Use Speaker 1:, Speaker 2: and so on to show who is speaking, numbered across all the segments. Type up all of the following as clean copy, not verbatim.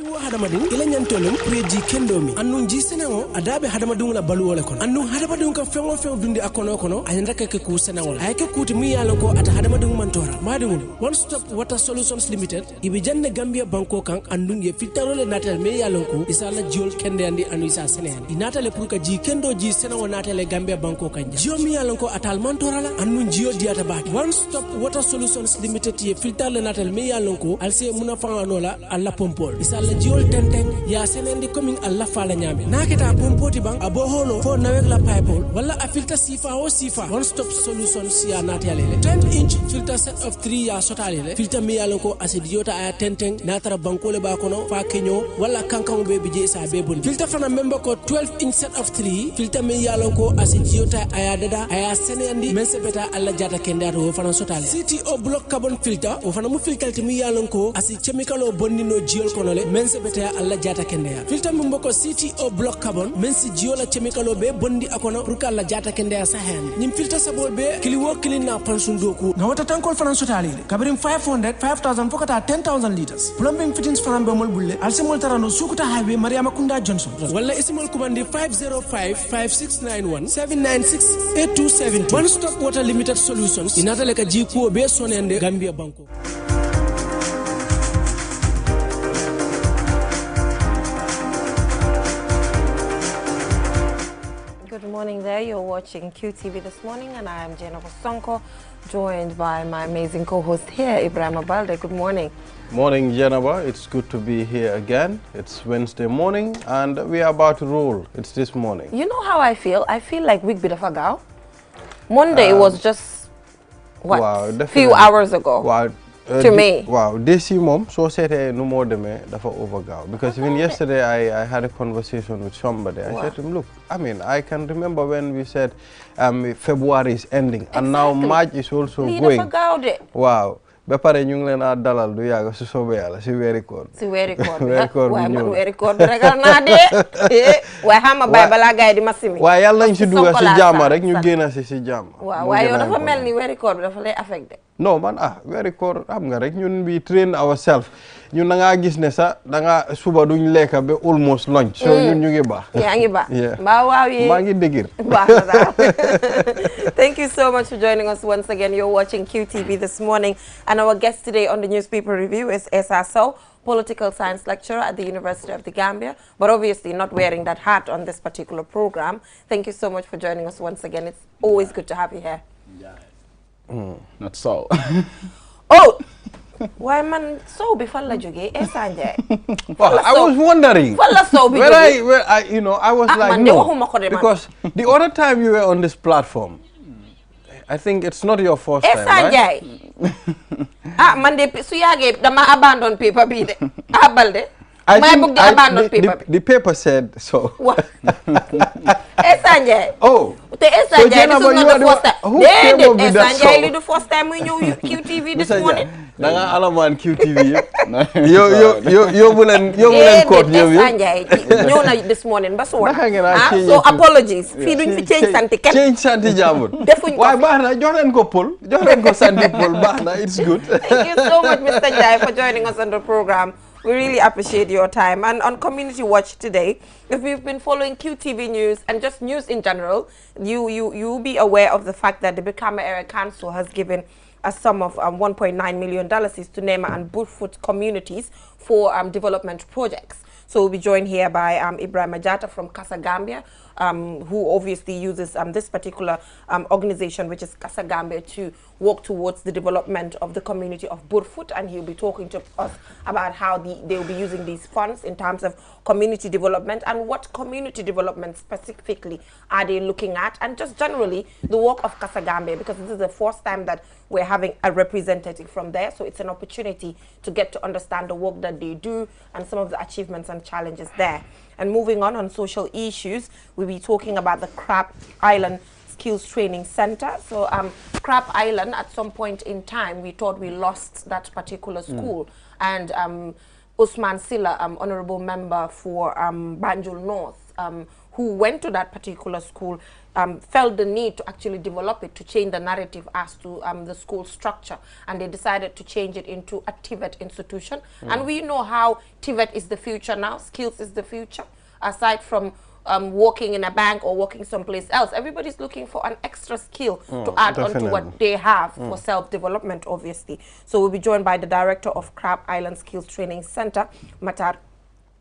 Speaker 1: Hadamadin ila nyantolum preji kendomi annun ji senango adabe hadamadun la baluwole kono annun hadamadun ka fengo fengo dundi akono kono ayanda ke ku senango ayake kuti mi yalo ko ata hadamadun mantora madum one stop water solutions limited ibe janne Gambia banko kan annun ye fitarole natal me yalo ko isala jiol kende andi anu isa senen inatale pour ka ji kendo ji senango natale Gambia banko kan jio mi yalo ko atal mantora la annun jio diata ba one stop water solutions limited ye fitarole natal me yalo ko alse munafanga nola alla pompol isala jiol tenteng ya senendi coming alla fala nyame naketa pompoti bang abo holo fo nawek la pipe wala a filter sifa o sifa one stop solutions ya natale 10-inch filter set of 3 ya sotale filter mi yalo ko acidiota aya tenteng natara bankole ba kono fa kenyo wala kankan be bije sa be bon filter fana member ko 12-inch set of 3 filter mi yalo ko acidiota aya dada aya senendi mensebeta alla jata kendato fana sotale CTO block carbon filter o fana mu filter mi yalo ko asi chemical o bonnino jiol kono le mensebeta alla jata kendeya filter mum boko CTO block carbon mensi jiola chemical be bondi akono pour alla jata kendeya sahen nim filter sabol be kiliwo kilina pansundoku na wata tankol fanan sotali kabrim 500 5000 fokata 10000 liters plumbing fittings fanan be mol bulle alsimol tarano sukuta highway mariama kunda johnson wala isimol kumandi 505 5691 796 8270 one stop water limited solutions inatale ka jiko be sonende Gambia banko.
Speaker 2: Good morning there. You're watching QTV this morning, and I am Jennifer Sonko, joined by my amazing co-host here, Ibrahim Balde. Good morning.
Speaker 3: Morning, Jennifer. It's good to be here again. It's Wednesday morning, and we are about to roll. It's this morning.
Speaker 2: You know how I feel? I feel like week bit of a gal. Monday was just, what,
Speaker 3: wow,
Speaker 2: few hours ago.
Speaker 3: Wow.
Speaker 2: To me.
Speaker 3: Wow, this mom so said no more than me dafa overgo because even yesterday I had a conversation with somebody. I said to him, look, I mean, I can remember when we said February is ending and now March is also going. Wow. Ba pare ñu ngi leen a dalal du yàgg su soobee Yàlla si weeri koor.
Speaker 2: Si weeri koor. Waaye man weeri koor ragal naa de. Waaye xam nga bay balaa gaay di ma simi.
Speaker 3: Waaye Yàlla nañ si dugg si jàmm rek ñu génn si jàmm.
Speaker 2: Waaw waaye yow dafa mel ni weeri koor bi dafa lay affecté.
Speaker 3: No man weeri koor xam nga rek ñun we train ourselves ñun da ngaa gis ne sax da ngaa suba duñ lekk ba almost lunch. So ñun ñu ngi baax.
Speaker 2: Yaa ngi baax. Mbaa waaw yi.
Speaker 3: Maa ngi dëgër.
Speaker 2: Baax na daal. Thank you so much for joining us once again. You're watching QTV this morning, and our guest today on the newspaper review is Essa Sow, political science lecturer at the University of the Gambia, but obviously not wearing that hat on this particular program. Thank you so much for joining us once again. It's always good to have you here.
Speaker 4: Not so.
Speaker 2: Oh! Why man so before la joge Sanjay?
Speaker 3: Well, I was wondering where I you know I was like no, because the other time you were on this platform I think it's not your first time, right?
Speaker 2: Man de su yage dama abandon paper bi de abalde my book the abandon paper
Speaker 3: the paper said so.
Speaker 2: Sanjay.
Speaker 3: Oh.
Speaker 2: So Jennifer, you are the first time. Who came up with that song? The first time we knew QTV this morning.
Speaker 3: Nanga alaman QTV. Yo bulen court yo.
Speaker 2: Sanjay, ñëw na this morning ba so apologies. Fi duñ fi change santi ken.
Speaker 3: Change santi jamur. Why baax na jox len ko pol, jox len ko santi pol baax na, it's good.
Speaker 2: Thank you so much Mr. Jai for joining us on the program. We really appreciate your time. And on Community Watch today, if you've been following QTV news and just news in general, you'll be aware of the fact that the Brikama Area Council has given a sum of $1.9 million to Nema and Burfoot communities for development projects. So we'll be joined here by Ibrahim Ajata from Casa Gambia, who obviously uses this particular organization, which is Casa Gambia, to work towards the development of the community of Burfoot, and he'll be talking to us about how they'll be using these funds in terms of community development and what community development specifically are they looking at, and just generally the work of Casa Gambia, because this is the first time that we're having a representative from there, so it's an opportunity to get to understand the work that they do and some of the achievements and challenges there. And moving on social issues, we'll be talking about the Crab Island Skills Training Center. So Crab Island, at some point in time, we thought we lost that particular school. And Usman Silla, honorable member for Banjul North, who went to that particular school, felt the need to actually develop it, to change the narrative as to the school structure, and they decided to change it into a TVET institution. And we know how TVET is the future now. Skills is the future. Aside from working in a bank or working someplace else, everybody's looking for an extra skill to add on to what they have for self-development, obviously. So we'll be joined by the director of Crab Island Skills Training Center, Matar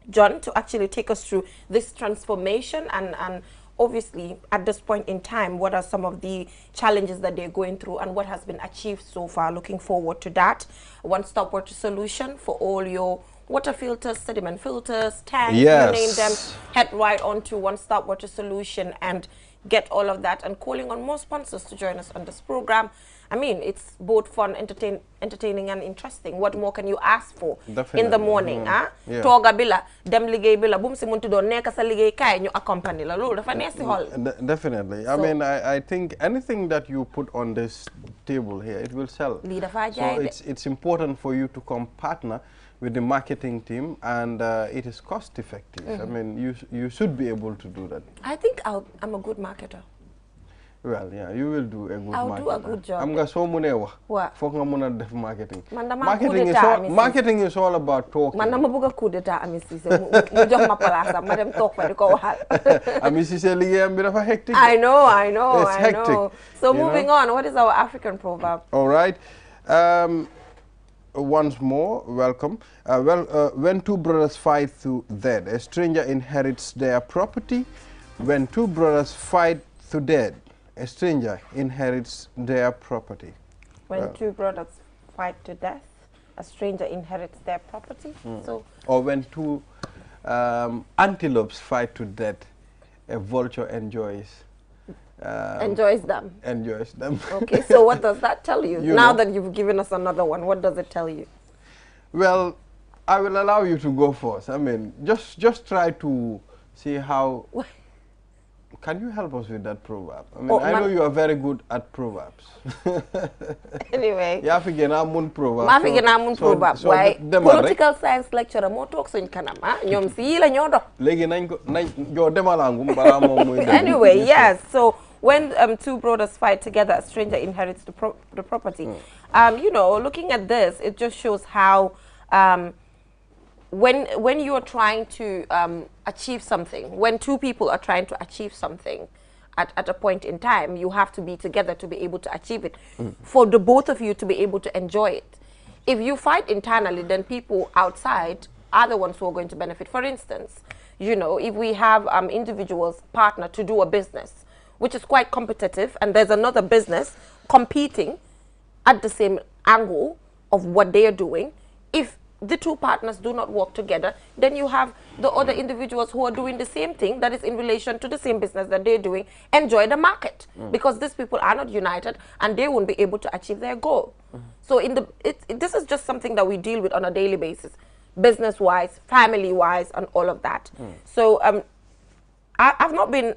Speaker 2: John, to actually take us through this transformation and obviously, at this point in time, what are some of the challenges that they're going through and what has been achieved so far? Looking forward to that. One-stop water solution for all your water filters, sediment filters, tanks, you name them. Head right onto One-Stop Water Solution and get all of that. And calling on more sponsors to join us on this program. I mean, it's both fun, entertaining and interesting. What more can you ask for in the morning? Toga bila, dem ligay bila, boom si muntu do neka sa ligay kay nyo accompany la.
Speaker 3: Definitely. I mean, I think anything that you put on this table here, it will sell. So it's important for you to come partner with the marketing team, and it is cost effective. I mean, you should be able to do that. I think
Speaker 2: I'm a good marketer.
Speaker 3: Well, yeah, you will do a good
Speaker 2: I'll do a good job.
Speaker 3: I'm going to
Speaker 2: what?
Speaker 3: Marketing.
Speaker 2: Marketing
Speaker 3: is all about talking.
Speaker 2: Man, I'm a coup d'etat, I know.
Speaker 3: It's hectic.
Speaker 2: So moving on, what is our African proverb?
Speaker 3: All right. Once more, welcome. When two brothers fight to death, a stranger inherits their property. When two brothers fight to death, a stranger inherits their property.
Speaker 2: When two brothers fight to death, a stranger inherits their property. So,
Speaker 3: or when two antelopes fight to death, a vulture enjoys
Speaker 2: them.
Speaker 3: Enjoys them.
Speaker 2: Okay, so what does that tell you? Now that you've given us another one, what does it tell you?
Speaker 3: Well, I will allow you to go first. I mean, just try to see how. Can you help us with that proverb? I mean, I know you are very good at proverbs.
Speaker 2: Anyway.
Speaker 3: Yeah, I'm proverb.
Speaker 2: Why? Political science lecturer mo talk so in Kanama. Nyom si la nyodo. Anyway, yes. So when two brothers fight together, a stranger inherits the property. You know, looking at this, it just shows how when you are trying to achieve something, when two people are trying to achieve something at a point in time, you have to be together to be able to achieve it, for the both of you to be able to enjoy it. If you fight internally, then people outside are the ones who are going to benefit. For instance, you know, if we have individuals partner to do a business, which is quite competitive, and there's another business competing at the same angle of what they are doing, if the two partners do not work together, then you have the other individuals who are doing the same thing that is in relation to the same business that they're doing enjoy the market, because these people are not united and they won't be able to achieve their goal. So this is just something that we deal with on a daily basis, business-wise, family-wise, and all of that. So I've not been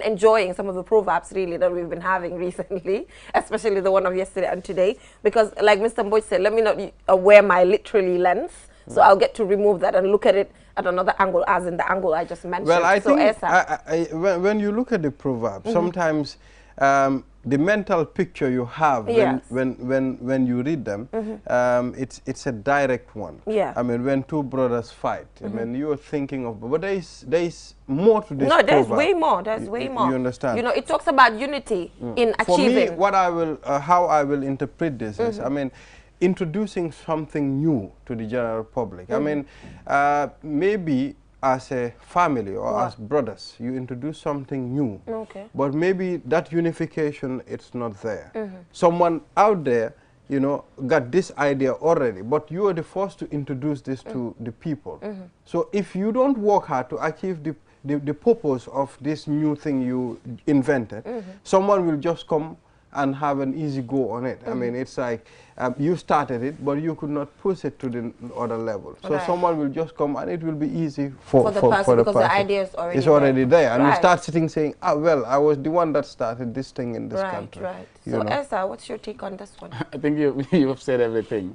Speaker 2: enjoying some of the proverbs really that we've been having recently, especially the one of yesterday and today, because like Mr. Mboy said, let me not wear my literally lens, so I'll get to remove that and look at it at another angle, as in the angle I just mentioned.
Speaker 3: Well, I think when you look at the proverb, sometimes the mental picture you have when you read them, it's a direct one. I mean, when two brothers fight, I mean, you're thinking of, but there is more to this.
Speaker 2: No, there's way more. There's way more.
Speaker 3: You understand?
Speaker 2: You know, it talks about unity in achieving.
Speaker 3: For me, what I will, how I will interpret this is, I mean, introducing something new to the general public. I mean, maybe as a family or as brothers, you introduce something new, but maybe that unification, it's not there. Someone out there, you know, got this idea already, but you are the first to introduce this to the people. So if you don't work hard to achieve the purpose of this new thing you invented, someone will just come and have an easy go on it. I mean, it's like you started it, but you could not push it to the other level. So someone will just come and it will be easy for the person, because the idea is already there. And you start sitting saying, ah, well, I was the one that started this thing in this country.
Speaker 2: So Esther, what's your take on this one?
Speaker 4: I think you have said everything.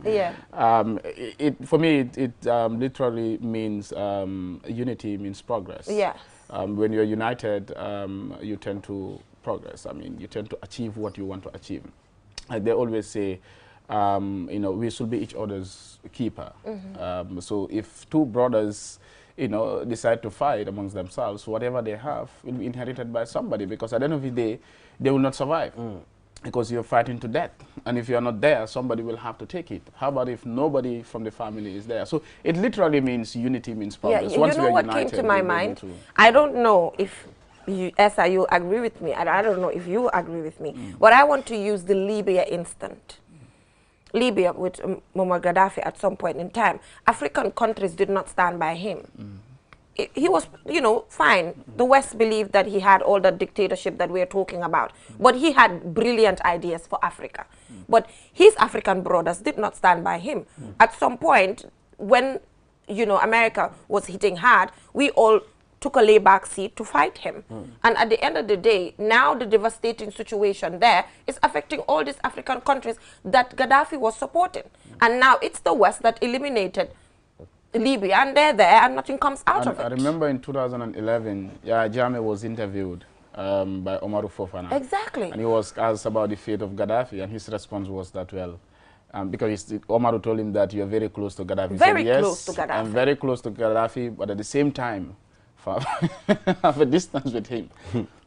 Speaker 4: For me, it literally means unity means progress. When you're united, you tend to progress. I mean, you tend to achieve what you want to achieve. Like they always say, you know, we should be each other's keeper. So if two brothers, you know, decide to fight amongst themselves, whatever they have will be inherited by somebody, because at the end of the day, they will not survive. Because you're fighting to death. And if you're not there, somebody will have to take it. How about if nobody from the family is there? So it literally means unity means progress.
Speaker 2: Yeah,
Speaker 4: Once
Speaker 2: you know
Speaker 4: we are
Speaker 2: what
Speaker 4: united,
Speaker 2: came to my
Speaker 4: we'll be able
Speaker 2: mind?
Speaker 4: to-
Speaker 2: I don't know if you, Esa, you agree with me, and I don't know if you agree with me. But I want to use the Libya instant. Libya with Muammar Gaddafi at some point in time. African countries did not stand by him. He was, you know, fine. The West believed that he had all the dictatorship that we're talking about. But he had brilliant ideas for Africa. But his African brothers did not stand by him. At some point, when, you know, America was hitting hard, we all took a layback seat to fight him. And at the end of the day, now the devastating situation there is affecting all these African countries that Gaddafi was supporting. And now it's the West that eliminated Libya, and they're there, and nothing comes out of it.
Speaker 4: I remember in 2011, Jammeh was interviewed by Omaru Fofana.
Speaker 2: Exactly.
Speaker 4: And he was asked about the fate of Gaddafi, and his response was that, well, because Omaru told him that you're very close to Gaddafi. He
Speaker 2: Very
Speaker 4: said,
Speaker 2: close to
Speaker 4: yes,
Speaker 2: Gaddafi.
Speaker 4: I'm very close to Gaddafi, but at the same time, have a distance with him.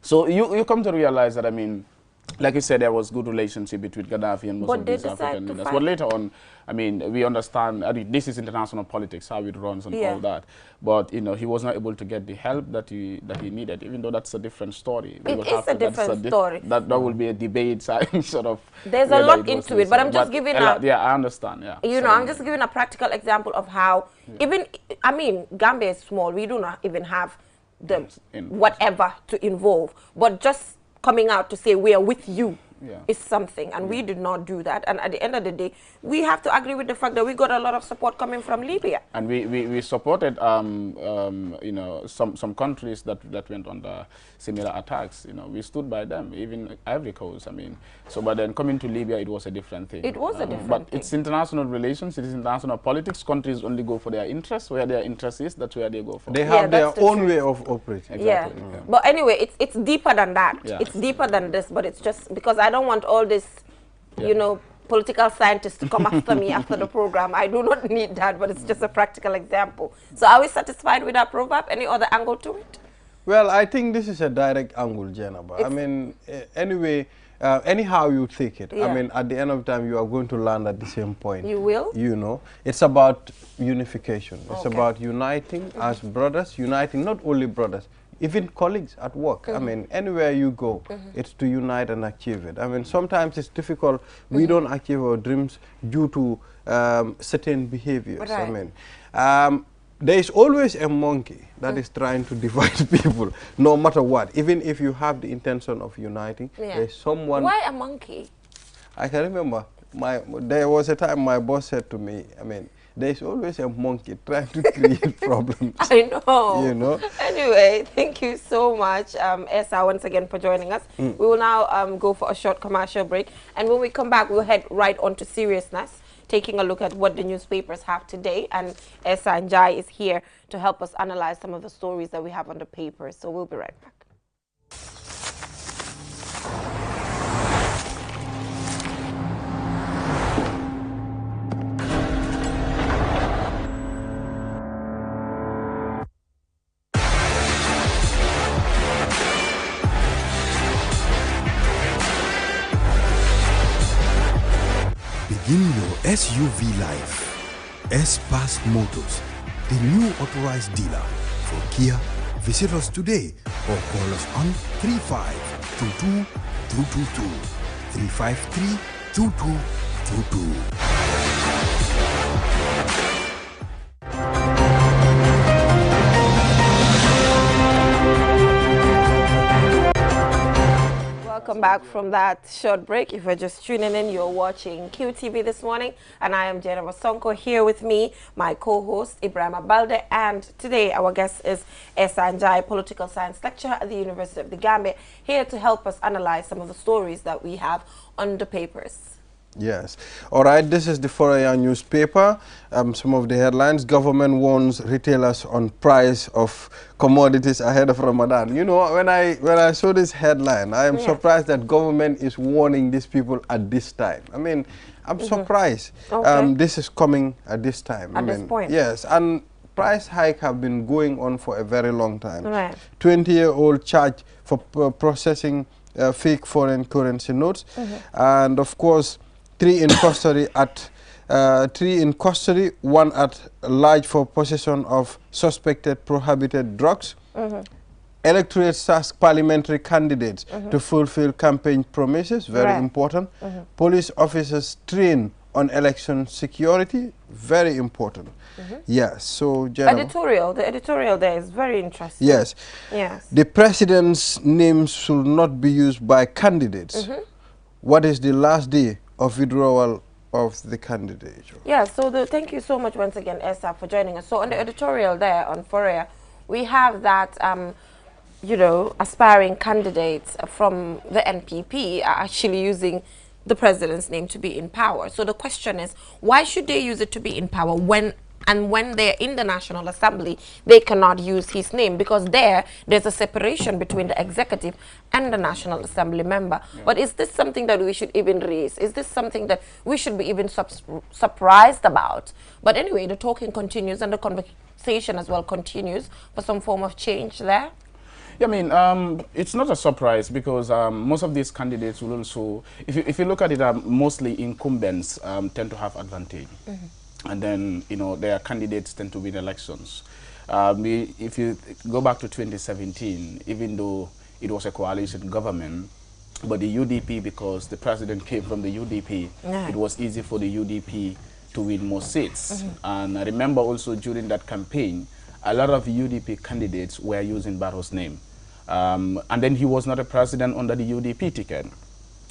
Speaker 4: So you come to realize that, I mean, like you said, there was good relationship between Gaddafi and most of these African leaders. But later on, I mean, we understand, I mean, this is international politics, how it runs and all that. But, you know, he was not able to get the help that he needed, even though that's a different story.
Speaker 2: It is a different story.
Speaker 4: That will be a debate, sort of.
Speaker 2: There's a lot into it, but I'm just giving a...
Speaker 4: Yeah, I understand, yeah.
Speaker 2: You know, I'm just giving a practical example of how, even, I mean, Gambia is small. We do not even have the whatever to involve. But just coming out to say we are with you is something, and we did not do that. And at the end of the day, we have to agree with the fact that we got a lot of support coming from Libya.
Speaker 4: And we supported you know, some countries that went under similar attacks. You know, we stood by them, even Ivory Coast. I mean, so but then coming to Libya, it was a different thing.
Speaker 2: It was a different
Speaker 4: but
Speaker 2: thing.
Speaker 4: It's international relations, it is international politics. Countries only go for their interests. Where their interest is, that's where they go for.
Speaker 3: They have their own way of operating.
Speaker 4: Exactly.
Speaker 2: Yeah. But anyway, it's deeper than that.
Speaker 4: Yeah.
Speaker 2: It's deeper than this, but it's just because I don't want all this, you know, political scientists to come after me after the program. I do not need that, but it's just a practical example. So are we satisfied with our proverb? Any other angle to it?
Speaker 3: Well, I think this is a direct angle, Jenaba. I mean, anyway, anyhow you take it. I mean, at the end of the time, you are going to land at the same point.
Speaker 2: You will?
Speaker 3: You know, it's about unification. It's about uniting as brothers, uniting not only brothers, even colleagues at work. I mean, anywhere you go, it's to unite and achieve it. I mean, sometimes it's difficult. We don't achieve our dreams due to certain behaviors. I mean, there is always a monkey that is trying to divide people, no matter what. Even if you have the intention of uniting, there's someone...
Speaker 2: Why a monkey?
Speaker 3: I can remember, there was a time my boss said to me, I mean, there's always a monkey trying to create problems.
Speaker 2: I know.
Speaker 3: You know?
Speaker 2: Anyway, thank you so much, Esa, once again for joining us. We will now go for a short commercial break. And when we come back, we'll head right on to seriousness, taking a look at what the newspapers have today. And Esa and Jai is here to help us analyze some of the stories that we have on the papers. So we'll be right back.
Speaker 5: Begin your SUV life. S-Pass Motors, the new authorized dealer for Kia. Visit us today or call us on 3522 222 353 2222.
Speaker 2: Welcome back from that short break. If you're just tuning in, you're watching QTV this morning, and I am Jenna Masonko. Here with me, my co-host Ibrahim Abalde, and today our guest is Esa Njai, political science lecturer at the University of the Gambia, here to help us analyze some of the stories that we have on the papers.
Speaker 3: Yes. All right, this is the Foreign newspaper. Some of the headlines. Government warns retailers on price of commodities ahead of Ramadan. You know, when I saw this headline, I am surprised that government is warning these people at this time. I mean, I'm surprised.
Speaker 2: Okay.
Speaker 3: This is coming at this time.
Speaker 2: At this point.
Speaker 3: Yes, and price hike have been going on for a very long time.
Speaker 2: Right.
Speaker 3: 20-year-old charged for processing fake foreign currency notes, and of course, 3 in custody at 3 in custody, 1 at large for possession of suspected prohibited drugs. Electorate asks parliamentary candidates to fulfill campaign promises, very important. Police officers train on election security, very important. Yes, so
Speaker 2: the editorial there is very interesting.
Speaker 3: Yes.
Speaker 2: Yes.
Speaker 3: The president's name should not be used by candidates. What is the last day of withdrawal of the candidature?
Speaker 2: Yeah, so thank you so much once again, Esther, for joining us. So on the editorial there on Fourier, we have that, you know, aspiring candidates from the NPP are actually using the president's name to be in power. So the question is, why should they use it to be in power when they're in the National Assembly, they cannot use his name? Because there's a separation between the executive and the National Assembly member. But is this something that we should even raise? Is this something that we should be even surprised about? But anyway, the talking continues and the conversation as well continues for some form of change there.
Speaker 4: Yeah, I mean, it's not a surprise because most of these candidates will also, if you look at it, mostly incumbents tend to have advantage. And then, you know, their candidates tend to win elections. If you go back to 2017, even though it was a coalition government, but the UDP, because the president came from the UDP, it was easy for the UDP to win more seats. And I remember also during that campaign, a lot of UDP candidates were using Barrow's name. And then he was not a president under the UDP ticket.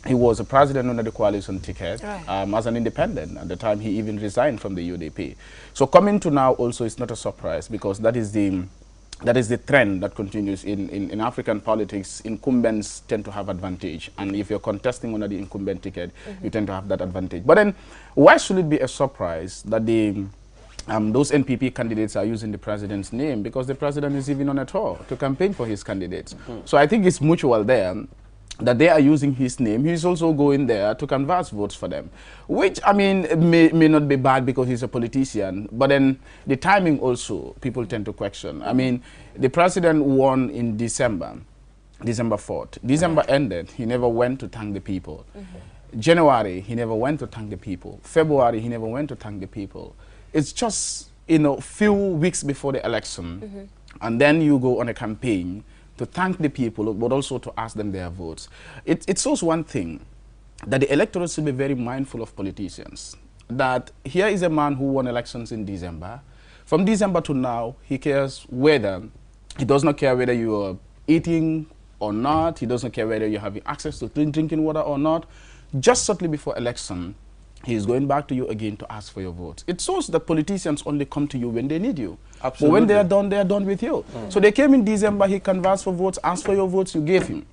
Speaker 4: He was a president under the coalition ticket as an independent. At the time, he even resigned from the UDP. So coming to now also is not a surprise because that is the trend that continues in African politics. Incumbents tend to have advantage. And if you're contesting under the incumbent ticket, you tend to have that advantage. But then why should it be a surprise that those NPP candidates are using the president's name? Because the president is even on a tour to campaign for his candidates. So I think it's mutual there that they are using his name. He's also going there to canvass votes for them, which, I mean, may not be bad because he's a politician, but then the timing also, people tend to question. I mean, the president won in December 4th. December ended, he never went to thank the people. January, he never went to thank the people. February, he never went to thank the people. It's just, you know, few weeks before the election, and then you go on a campaign to thank the people, but also to ask them their votes. It shows one thing, that the electorate should be very mindful of politicians. That here is a man who won elections in December. From December to now, he cares whether, he does not care whether you are eating or not, he doesn't care whether you're having access to clean drinking water or not. Just shortly before election, he is going back to you again to ask for your votes. It shows that politicians only come to you when they need you. Absolutely. But when they are done with you. So they came in December, he canvassed for votes, asked for your votes, you gave him.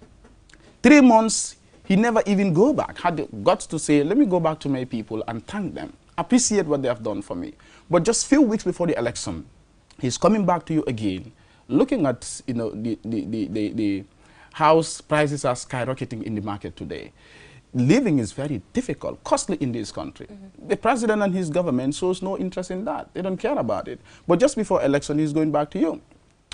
Speaker 4: 3 months, he never even go back. Had the guts to say, let me go back to my people and thank them, appreciate what they have done for me. But just few weeks before the election, he's coming back to you again, looking at, you know, the house prices are skyrocketing in the market today. Living is very difficult, costly in this country. The president and his government shows no interest in that. They don't care about it. But just before election, he's going back to you.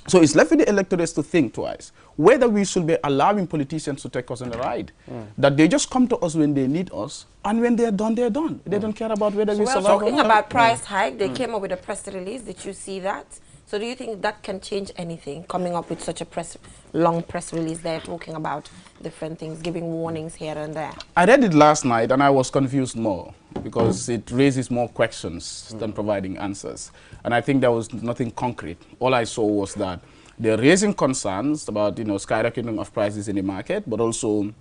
Speaker 4: So it's left with the electorates to think twice whether we should be allowing politicians to take us on a ride. That they just come to us when they need us, and when they're done, they're done. They don't care about whether we survive or not.
Speaker 2: Talking about price hike, they came up with a press release. Did you see that? So do you think that can change anything, coming up with such a long press release there talking about different things, giving warnings here and there?
Speaker 4: I read it last night and I was confused more because it raises more questions than providing answers. And I think there was nothing concrete. All I saw was that they're raising concerns about, you know, skyrocketing of prices in the market, but also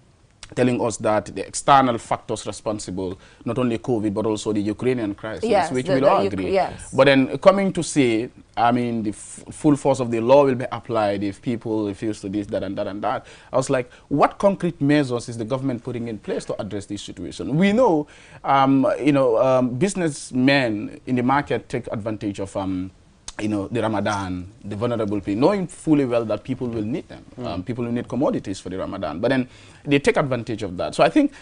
Speaker 4: telling us that the external factors responsible, not only COVID, but also the Ukrainian crisis, which we'll all agree. But then coming to say, I mean, the full force of the law will be applied if people refuse to this, that, and that, and that. I was like, what concrete measures is the government putting in place to address this situation? We know, businessmen in the market take advantage of the Ramadan, the vulnerable people, knowing fully well that people will need them. People will need commodities for the Ramadan, but then they take advantage of that. So I think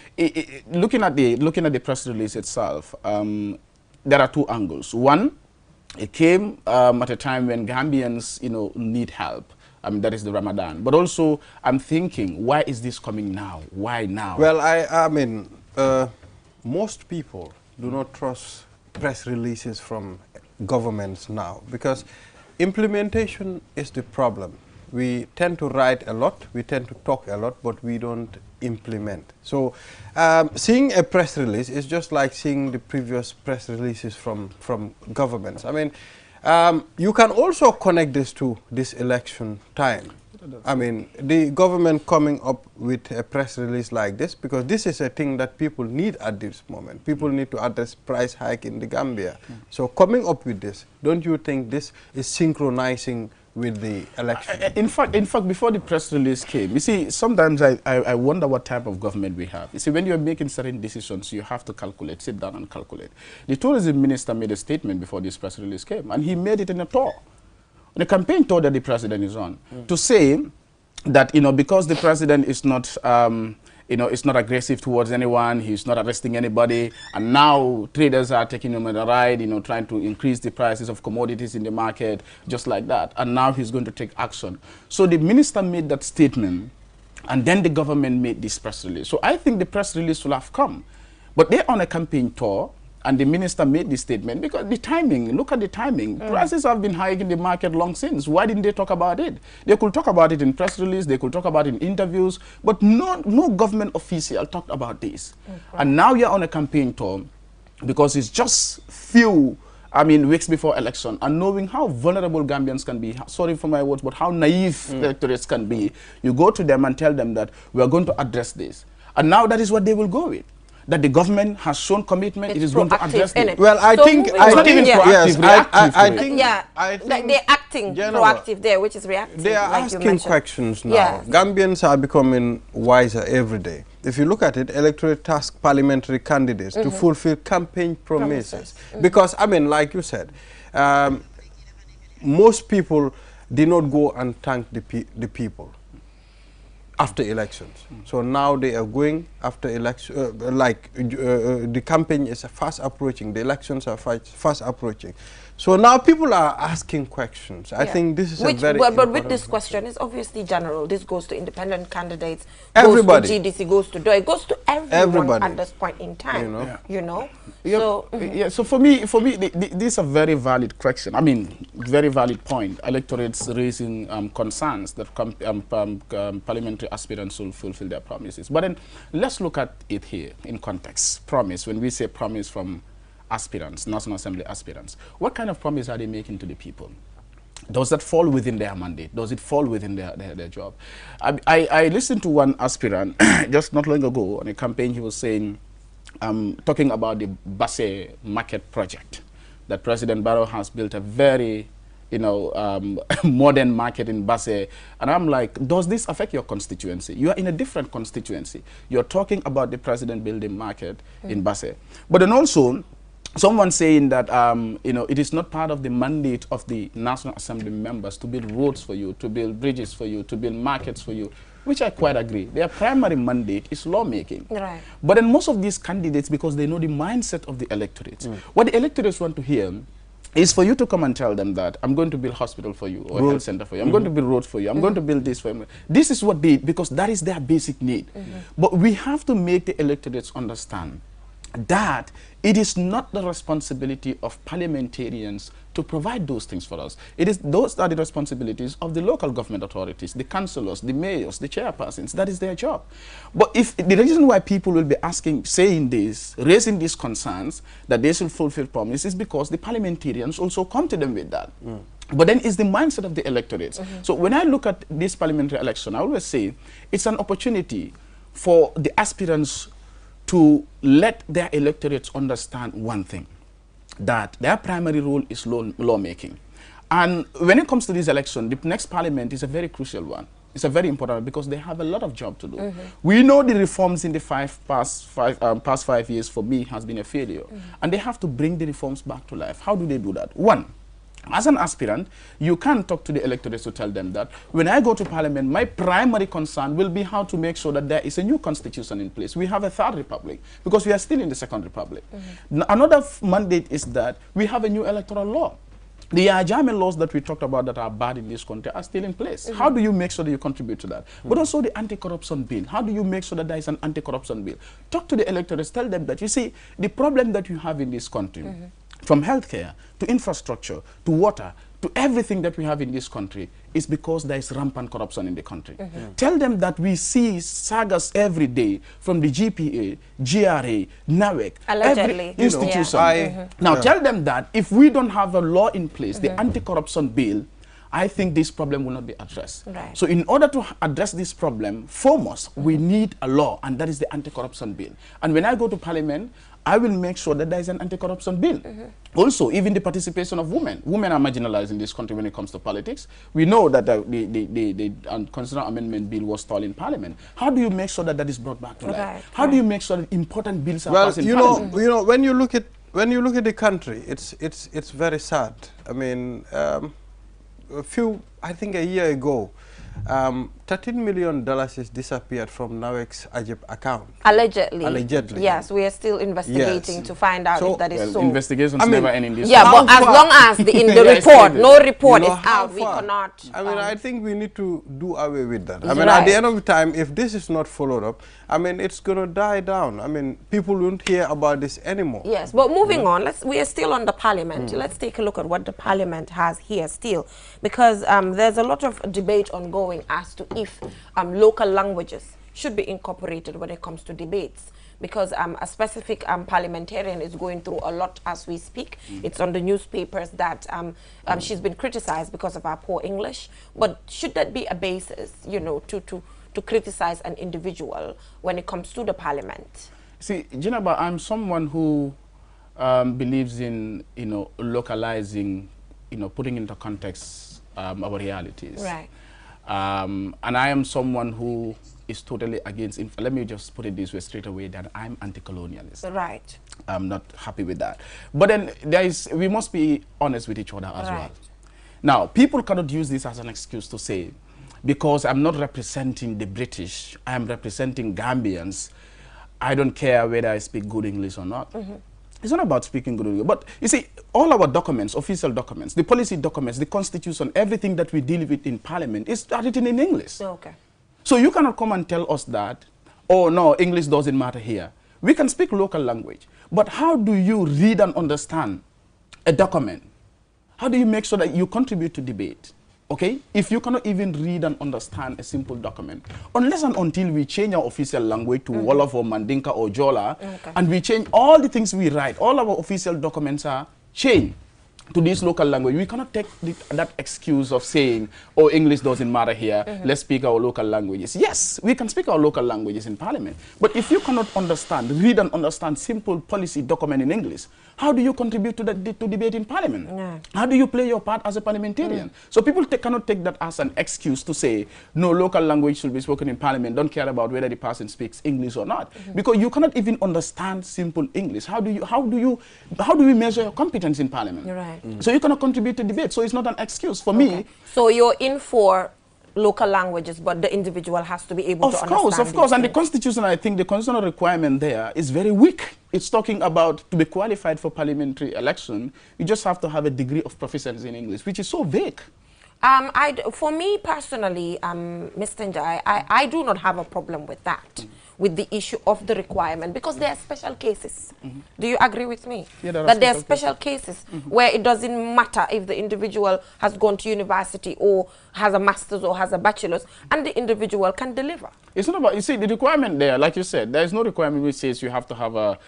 Speaker 4: looking at the press release itself, there are two angles. One, it came at a time when Gambians, need help. That is the Ramadan. But also, I'm thinking, why is this coming now? Why now?
Speaker 3: Well, I mean, most people do not trust press releases from governments now, because implementation is the problem. We tend to write a lot, we tend to talk a lot, but we don't implement. So seeing a press release is just like seeing the previous press releases from governments. I mean, you can also connect this to this election time. I mean, the government coming up with a press release like this, because this is a thing that people need at this moment. People need to address price hike in the Gambia. So coming up with this, don't you think this is synchronizing with the election?
Speaker 4: In fact, before the press release came, you see, sometimes I wonder what type of government we have. You see, when you're making certain decisions, you have to calculate, sit down and calculate. The tourism minister made a statement before this press release came, and he made it in a tour. The campaign tour that the president is on, to say that, because the president is not, is not aggressive towards anyone, he's not arresting anybody, and now traders are taking him on a ride, trying to increase the prices of commodities in the market, just like that, and now he's going to take action. So the minister made that statement, and then the government made this press release. So I think the press release will have come, but they're on a campaign tour, and the minister made this statement because the timing, look at the timing. Prices have been high in the market long since. Why didn't they talk about it? They could talk about it in press release, they could talk about it in interviews, but no government official talked about this. And now you're on a campaign tour because it's just few, weeks before election, and knowing how vulnerable Gambians can be, sorry for my words, but how naive electorates can be, you go to them and tell them that we are going to address this. And now that is what they will go with. That the government has shown commitment, it is going to address it.
Speaker 3: Well, I think they're
Speaker 2: acting proactive there, which is reactive.
Speaker 3: They are asking questions now. Yeah. Gambians are becoming wiser every day. If you look at it, electorate task parliamentary candidates to fulfill campaign promises. Because, like you said, most people did not go and thank the people after elections. So now they are going after election, the campaign is fast approaching, the elections are fast approaching. So now people are asking questions. I think this is
Speaker 2: but with this question, it's obviously general. This goes to independent candidates,
Speaker 3: everybody.
Speaker 2: Goes to GDC, goes to DOI, it goes to everyone at this point in time.
Speaker 4: So for me, this is a very valid question. Very valid point. Electorates raising concerns that parliamentary aspirants will fulfill their promises. But then let's look at it here in context. Promise. When we say promise from aspirants, National Assembly aspirants, what kind of promise are they making to the people? Does that fall within their mandate? Does it fall within their job? I listened to one aspirant just not long ago on a campaign. He was saying, talking about the Basse market project, that President Barrow has built a very modern market in Basse. And I'm like, does this affect your constituency? You are in a different constituency. You're talking about the president building market in Basse. But then also, someone saying that, it is not part of the mandate of the National Assembly members to build roads for you, to build bridges for you, to build markets for you, which I quite agree. Their primary mandate is lawmaking. Right. But then most of these candidates, because they know the mindset of the electorate, what the electorates want to hear is for you to come and tell them that I'm going to build hospital for you or a health center for you. I'm going to build roads for you. I'm going to build this for you. This is what they, because that is their basic need. But we have to make the electorates understand that it is not the responsibility of parliamentarians to provide those things for us. Those are the responsibilities of the local government authorities, the councillors, the mayors, the chairpersons. That is their job. But if the reason why people will be saying this, raising these concerns that they should fulfill promises, is because the parliamentarians also come to them with that. But then it's the mindset of the electorates. So when I look at this parliamentary election, I always say it's an opportunity for the aspirants to let their electorates understand one thing, that their primary role is lawmaking. And when it comes to this election, the next parliament is a very crucial one. It's a very important one because they have a lot of job to do. We know the reforms in the past 5 years for me has been a failure. And they have to bring the reforms back to life. How do they do that? One, as an aspirant, you can talk to the electorates to tell them that when I go to parliament, my primary concern will be how to make sure that there is a new constitution in place. We have a third republic because we are still in the second republic. Another mandate is that we have a new electoral law. The German laws that we talked about that are bad in this country are still in place. How do you make sure that you contribute to that? But also the anti-corruption bill. How do you make sure that there is an anti-corruption bill? Talk to the electorates, tell them that, you see, the problem that you have in this country, from healthcare to infrastructure to water to everything that we have in this country is because there is rampant corruption in the country. Tell them that we see sagas every day from the GPA, GRA, NAWEC, every institution. Now tell them that if we don't have a law in place, the anti-corruption bill, I think this problem will not be addressed. So in order to address this problem, foremost, we need a law, and that is the anti-corruption bill. And when I go to parliament, I will make sure that there is an anti-corruption bill. Also, even the participation of women. Women are marginalized in this country when it comes to politics. We know that the constitutional amendment bill was stalled in parliament. How do you make sure that that is brought back to life? How do you make sure that important bills are passed in parliament?
Speaker 3: You know, when you look at the country, it's very sad. I mean, I think a year ago, $13 million is disappeared from NAWEC's Ajib account.
Speaker 2: Allegedly.
Speaker 3: Allegedly.
Speaker 2: Yes, we are still investigating to find out if that is so.
Speaker 4: Investigations never end in this.
Speaker 2: Yeah, but as long as in the report, no report is out, we cannot.
Speaker 3: I mean, I think we need to do away with that. I mean, at the end of the time, if this is not followed up, I mean, it's going to die down. I mean, people won't hear about this anymore.
Speaker 2: Yes, but moving on, we are still on the parliament. Let's take a look at what the parliament has here still, because there's a lot of debate ongoing as to if local languages should be incorporated when it comes to debates, because a specific parliamentarian is going through a lot as we speak. It's on the newspapers that she's been criticized because of her poor English. But should that be a basis, you know, to criticize an individual when it comes to the parliament?
Speaker 4: See, Jinaba, I'm someone who believes in, you know, localizing, you know, putting into context our realities.
Speaker 2: Right.
Speaker 4: And I am someone who is totally against, let me just put it this way straight away, that I'm anti-colonialist.
Speaker 2: Right.
Speaker 4: I'm not happy with that. But then we must be honest with each other as well. Now, people cannot use this as an excuse to say, because I'm not representing the British, I'm representing Gambians, I don't care whether I speak good English or not. It's not about speaking good English. But you see, all our documents, official documents, the policy documents, the constitution, everything that we deal with in parliament is written in English.
Speaker 2: Okay.
Speaker 4: So you cannot come and tell us that, oh no, English doesn't matter here. We can speak local language. But how do you read and understand a document? How do you make sure that you contribute to debate? Okay, if you cannot even read and understand a simple document, unless and until we change our official language to Wolof or Mandinka or Jola, and we change all the things we write, all our official documents are changed to this local language, we cannot take that excuse of saying, oh, English doesn't matter here, let's speak our local languages. Yes, we can speak our local languages in parliament, but if you cannot understand, read and understand simple policy document in English, how do you contribute to debate in parliament? How do you play your part as a parliamentarian? So people cannot take that as an excuse to say, no, local language should be spoken in parliament, don't care about whether the person speaks English or not, because you cannot even understand simple English. How do we measure your competence in parliament?
Speaker 2: Right.
Speaker 4: So you cannot contribute to debate, so it's not an excuse for me.
Speaker 2: So you're in for local languages, but the individual has to be able to understand. Of course,
Speaker 4: and the constitution, I think the constitutional requirement there is very weak. It's talking about to be qualified for parliamentary election, you just have to have a degree of proficiency in English, which is so vague.
Speaker 2: For me personally, Mr. Njai, I do not have a problem with that, with the issue of the requirement, because there are special cases. Do you agree with me?
Speaker 4: Yeah,
Speaker 2: that there are special cases where it doesn't matter if the individual has gone to university or has a master's or has a bachelor's, and the individual can deliver.
Speaker 4: It's not about, you see, the requirement there, like you said, there is no requirement which says you have to have a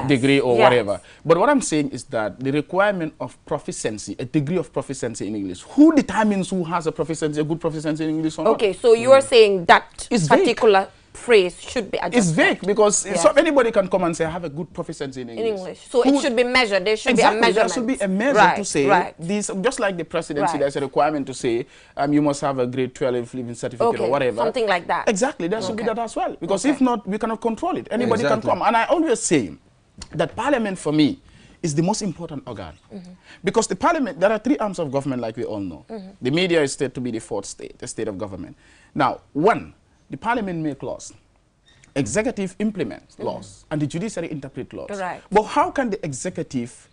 Speaker 4: degree or whatever. But what I'm saying is that the requirement of proficiency, a degree of proficiency in English, who determines who has a proficiency, a good proficiency in English or not?
Speaker 2: Okay, so you're saying that
Speaker 4: it's
Speaker 2: particular phrase should be adjusted?
Speaker 4: It's vague because so anybody can come and say, I have a good proficiency in English.
Speaker 2: So it should be measured. There should be a measurement.
Speaker 4: There should be a measure to say, these, just like the presidency, there's a requirement to say, you must have a grade 12 living certificate or whatever.
Speaker 2: Something like that.
Speaker 4: Exactly, there should be that as well. Because if not, we cannot control it. Anybody can come. And I always say that Parliament, for me, is the most important organ. Because the Parliament, there are 3 arms of government, like we all know. The media is said to be the 4th state, the state of government. Now, 1, the Parliament make laws. Executive implements laws, and the judiciary interpret laws. But how can the executive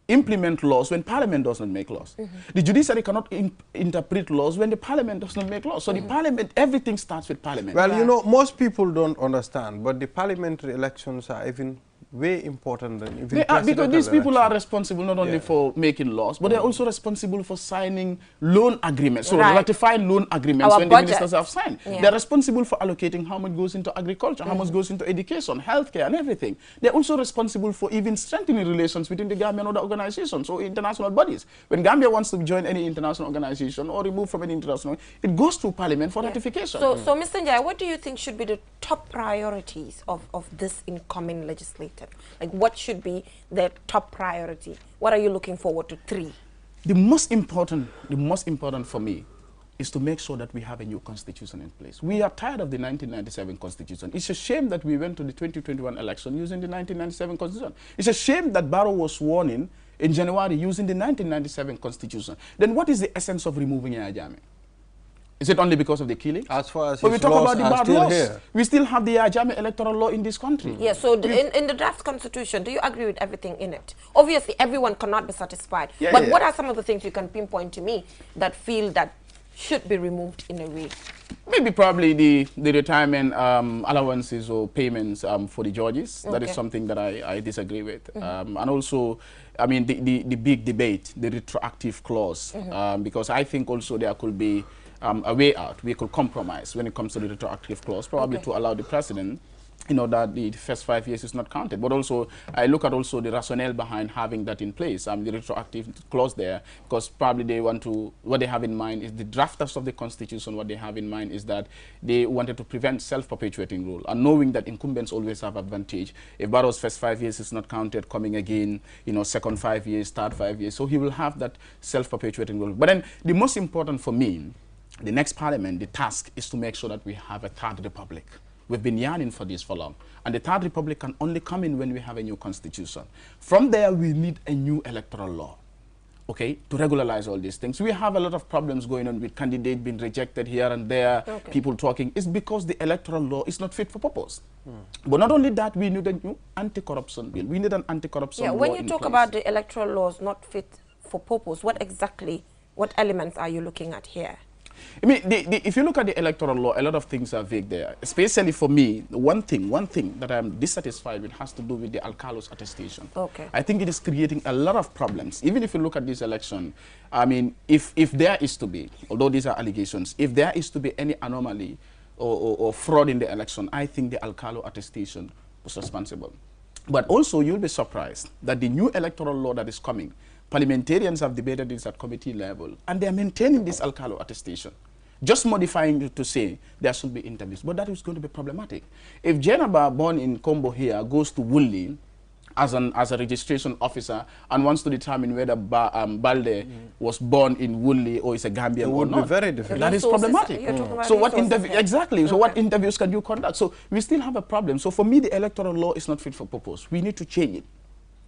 Speaker 4: implement laws when Parliament does not make laws? The judiciary cannot interpret laws when the Parliament does not make laws. So the Parliament, everything starts with Parliament.
Speaker 3: Well, you know, most people don't understand, but the parliamentary elections are even way important than even
Speaker 4: they are, because these people are responsible not only for making laws, but they're also responsible for signing loan agreements, so ratifying loan agreements when the ministers have signed. They're responsible for allocating how much goes into agriculture, how much goes into education, healthcare, and everything. They're also responsible for even strengthening relations between the Gambia and other organizations or international bodies. When Gambia wants to join any international organization or remove from any international, it goes through Parliament for ratification.
Speaker 2: So, Mr. Njai, what do you think should be the top priorities of this incoming legislature? Like, what should be their top priority? What are you looking forward to? 3.
Speaker 4: The most important for me is to make sure that we have a new constitution in place. We are tired of the 1997 constitution. It's a shame that we went to the 2021 election using the 1997 constitution. It's a shame that Barrow was sworn in January using the 1997 constitution. Then what is the essence of removing Yahya Jammeh? Is it only because of the killing?
Speaker 3: As far as
Speaker 4: but we talk about the bad laws.
Speaker 3: Here.
Speaker 4: We still have the Jammeh electoral law in this country.
Speaker 2: Yeah, so in the draft constitution, do you agree with everything in it? Obviously, everyone cannot be satisfied. But what are some of the things you can pinpoint to me that feel that should be removed in a way?
Speaker 4: Maybe probably the retirement allowances or payments for the judges. That is something that I disagree with. And also, I mean, the big debate, the retroactive clause, because I think also there could be a way out. We could compromise when it comes to the retroactive clause, probably to allow the president, you know, that the first 5 years is not counted. But also, I look at also the rationale behind having that in place, the retroactive clause there, because probably they want to, what they have in mind is the drafters of the constitution, what they have in mind is that they wanted to prevent self-perpetuating rule. And knowing that incumbents always have advantage, if Barrow's first 5 years is not counted, coming again, you know, second 5 years, third 5 years, so he will have that self-perpetuating rule. But then the most important for me, the next parliament, the task is to make sure that we have a third republic. We've been yearning for this for long. And the third republic can only come in when we have a new constitution. From there, we need a new electoral law, okay, to regularize all these things. We have a lot of problems going on with candidates being rejected here and there, people talking. It's because the electoral law is not fit for purpose. But not only that, we need a new anti-corruption bill. We need an anti-corruption law.
Speaker 2: When you talk about the electoral laws not fit for purpose, what exactly, what elements are you looking at here?
Speaker 4: I mean, if you look at the electoral law, a lot of things are vague there. Especially for me, one thing that I'm dissatisfied with has to do with the Alcalos attestation. I think it is creating a lot of problems. Even if you look at this election, I mean, if there is to be, although these are allegations, if there is to be any anomaly or fraud in the election, I think the Alcalo attestation was responsible. But also, you'll be surprised that the new electoral law that is coming, parliamentarians have debated this at committee level, and they are maintaining this Alcalo attestation, just modifying it to say there should be interviews. But that is going to be problematic. If Jenaba, born in Combo here, goes to Woolley as a registration officer and wants to determine whether Balde was born in Woolley or is a Gambian or not,
Speaker 3: it would be very difficult.
Speaker 4: That is problematic. So what interview exactly? So what interviews can you conduct? So we still have a problem. So for me, the electoral law is not fit for purpose. We need to change it.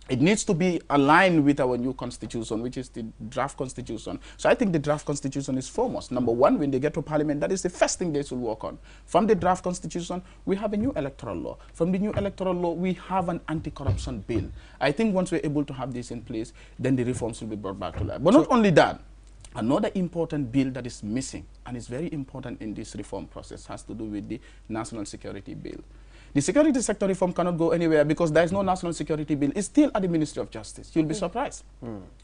Speaker 4: It needs to be aligned with our new constitution, which is the draft constitution. So I think the draft constitution is foremost. Number one, when they get to parliament, that is the first thing they should work on. From the draft constitution, we have a new electoral law. From the new electoral law, we have an anti-corruption bill. I think once we're able to have this in place, then the reforms will be brought back to life. But not only that, another important bill that is missing, and is very important in this reform process, has to do with the national security bill. The security sector reform cannot go anywhere because there is no national security bill. It's still at the Ministry of Justice. You'll be surprised.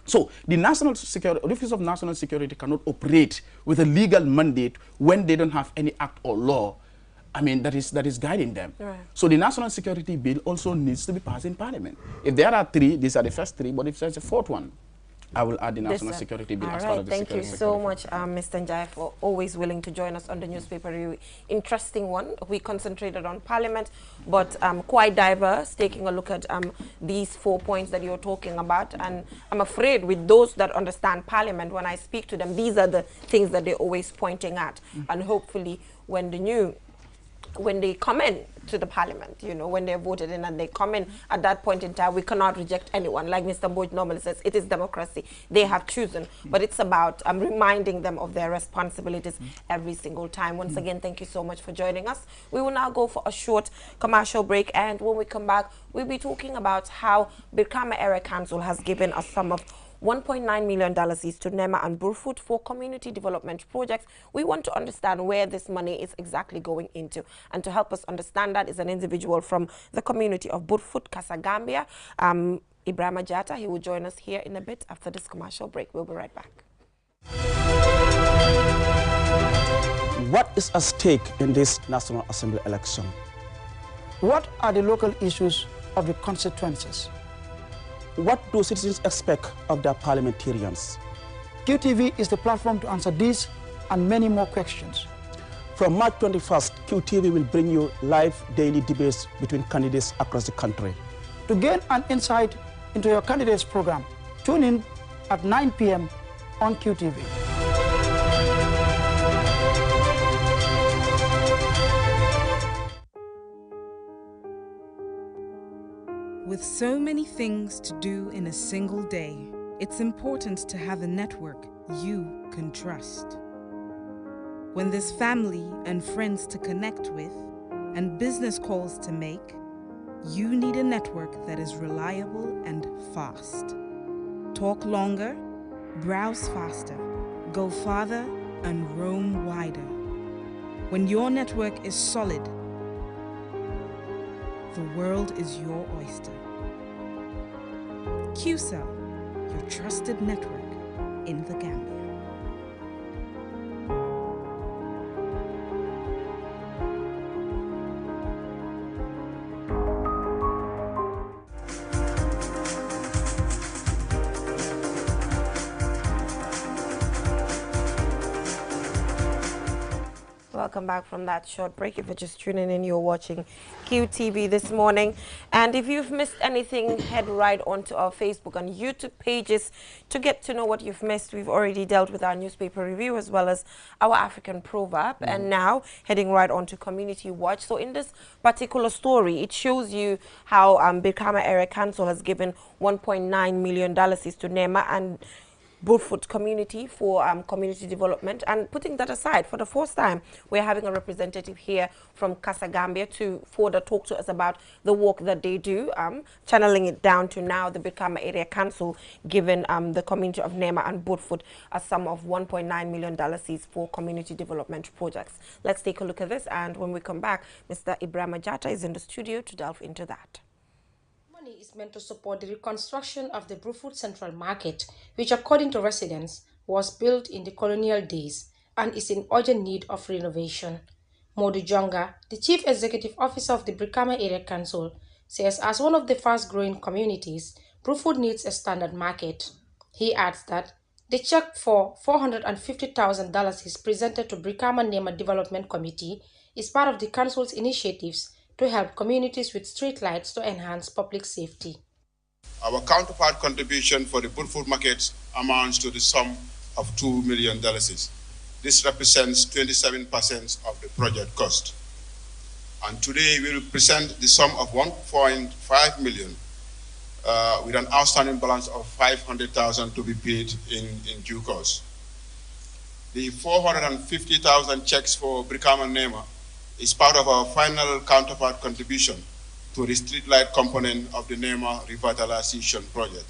Speaker 4: So the National Security, Office of National Security cannot operate with a legal mandate when they don't have any act or law, I mean, that is guiding them. So the national security bill also needs to be passed in Parliament. If there are three, these are the first three, but if there's a fourth one, I will add the national security bill as part of the
Speaker 2: Thank you
Speaker 4: security.
Speaker 2: so much, Mr. Njai, for always willing to join us on the newspaper review. Interesting one. We concentrated on Parliament, but quite diverse, taking a look at these 4 points that you're talking about. And I'm afraid with those that understand Parliament, when I speak to them, these are the things that they're always pointing at. And hopefully when they come in to the Parliament, you know, when they're voted in and they come in, at that point in time, we cannot reject anyone. Like Mr. Boyd normally says, it is democracy. They have chosen, but it's about reminding them of their responsibilities every single time. Once again, thank you so much for joining us. We will now go for a short commercial break, and when we come back, we'll be talking about how Brikama Area Council has given a sum of $1.9 million to Nema and Burfoot for community development projects. We want to understand where this money is exactly going into. And to help us understand that is an individual from the community of Burfoot, Casa Gambia, Ibrahima Jatta. He will join us here in a bit after this commercial break. We'll be right back.
Speaker 6: What is at stake in this National Assembly election?
Speaker 7: What are the local issues of the constituencies?
Speaker 6: What do citizens expect of their parliamentarians?
Speaker 7: QTV is the platform to answer these and many more questions.
Speaker 6: From March 21st, QTV will bring you live daily debates between candidates across the country.
Speaker 7: To gain an insight into your candidates program, tune in at 9 p.m. on QTV.
Speaker 8: With so many things to do in a single day, it's important to have a network you can trust. When there's family and friends to connect with and business calls to make, you need a network that is reliable and fast. Talk longer, browse faster, go farther, and roam wider. When your network is solid, the world is your oyster. QCell, your trusted network in the Gambia.
Speaker 2: Welcome back from that short break. If you're just tuning in, you're watching QTV this morning. And if you've missed anything, head right onto our Facebook and YouTube pages to get to know what you've missed. We've already dealt with our newspaper review as well as our African proverb. And now heading right on to Community Watch. So in this particular story, it shows you how Brikama Area Council has given $1.9 million to Nema and Burfoot community for community development. And putting that aside, for the first time, we're having a representative here from Casa Gambia to further talk to us about the work that they do, channeling it down to now the Brikama Area Council giving the community of Nema and Burfoot a sum of $1.9 million for community development projects. Let's take a look at this, and when we come back, Mr. Ibrahima Jatta is in the studio to delve into that.
Speaker 9: Is meant to support the reconstruction of the Burfoot Central Market, which according to residents was built in the colonial days and is in urgent need of renovation. Modu Jonga, the Chief Executive Officer of the Brikama Area Council, says as one of the fast-growing communities, Burfoot needs a standard market. He adds that the check for $450,000 is presented to Brikama Nema Development Committee is part of the Council's initiatives to help communities with street lights to enhance public safety.
Speaker 10: Our counterpart contribution for the Burfoot markets amounts to the sum of $2 million. This represents 27% of the project cost. And today we will present the sum of $1.5 million with an outstanding balance of $500,000 to be paid in due course. The $450,000 checks for Brikama Nema is part of our final counterpart contribution to the streetlight component of the Nema revitalization project.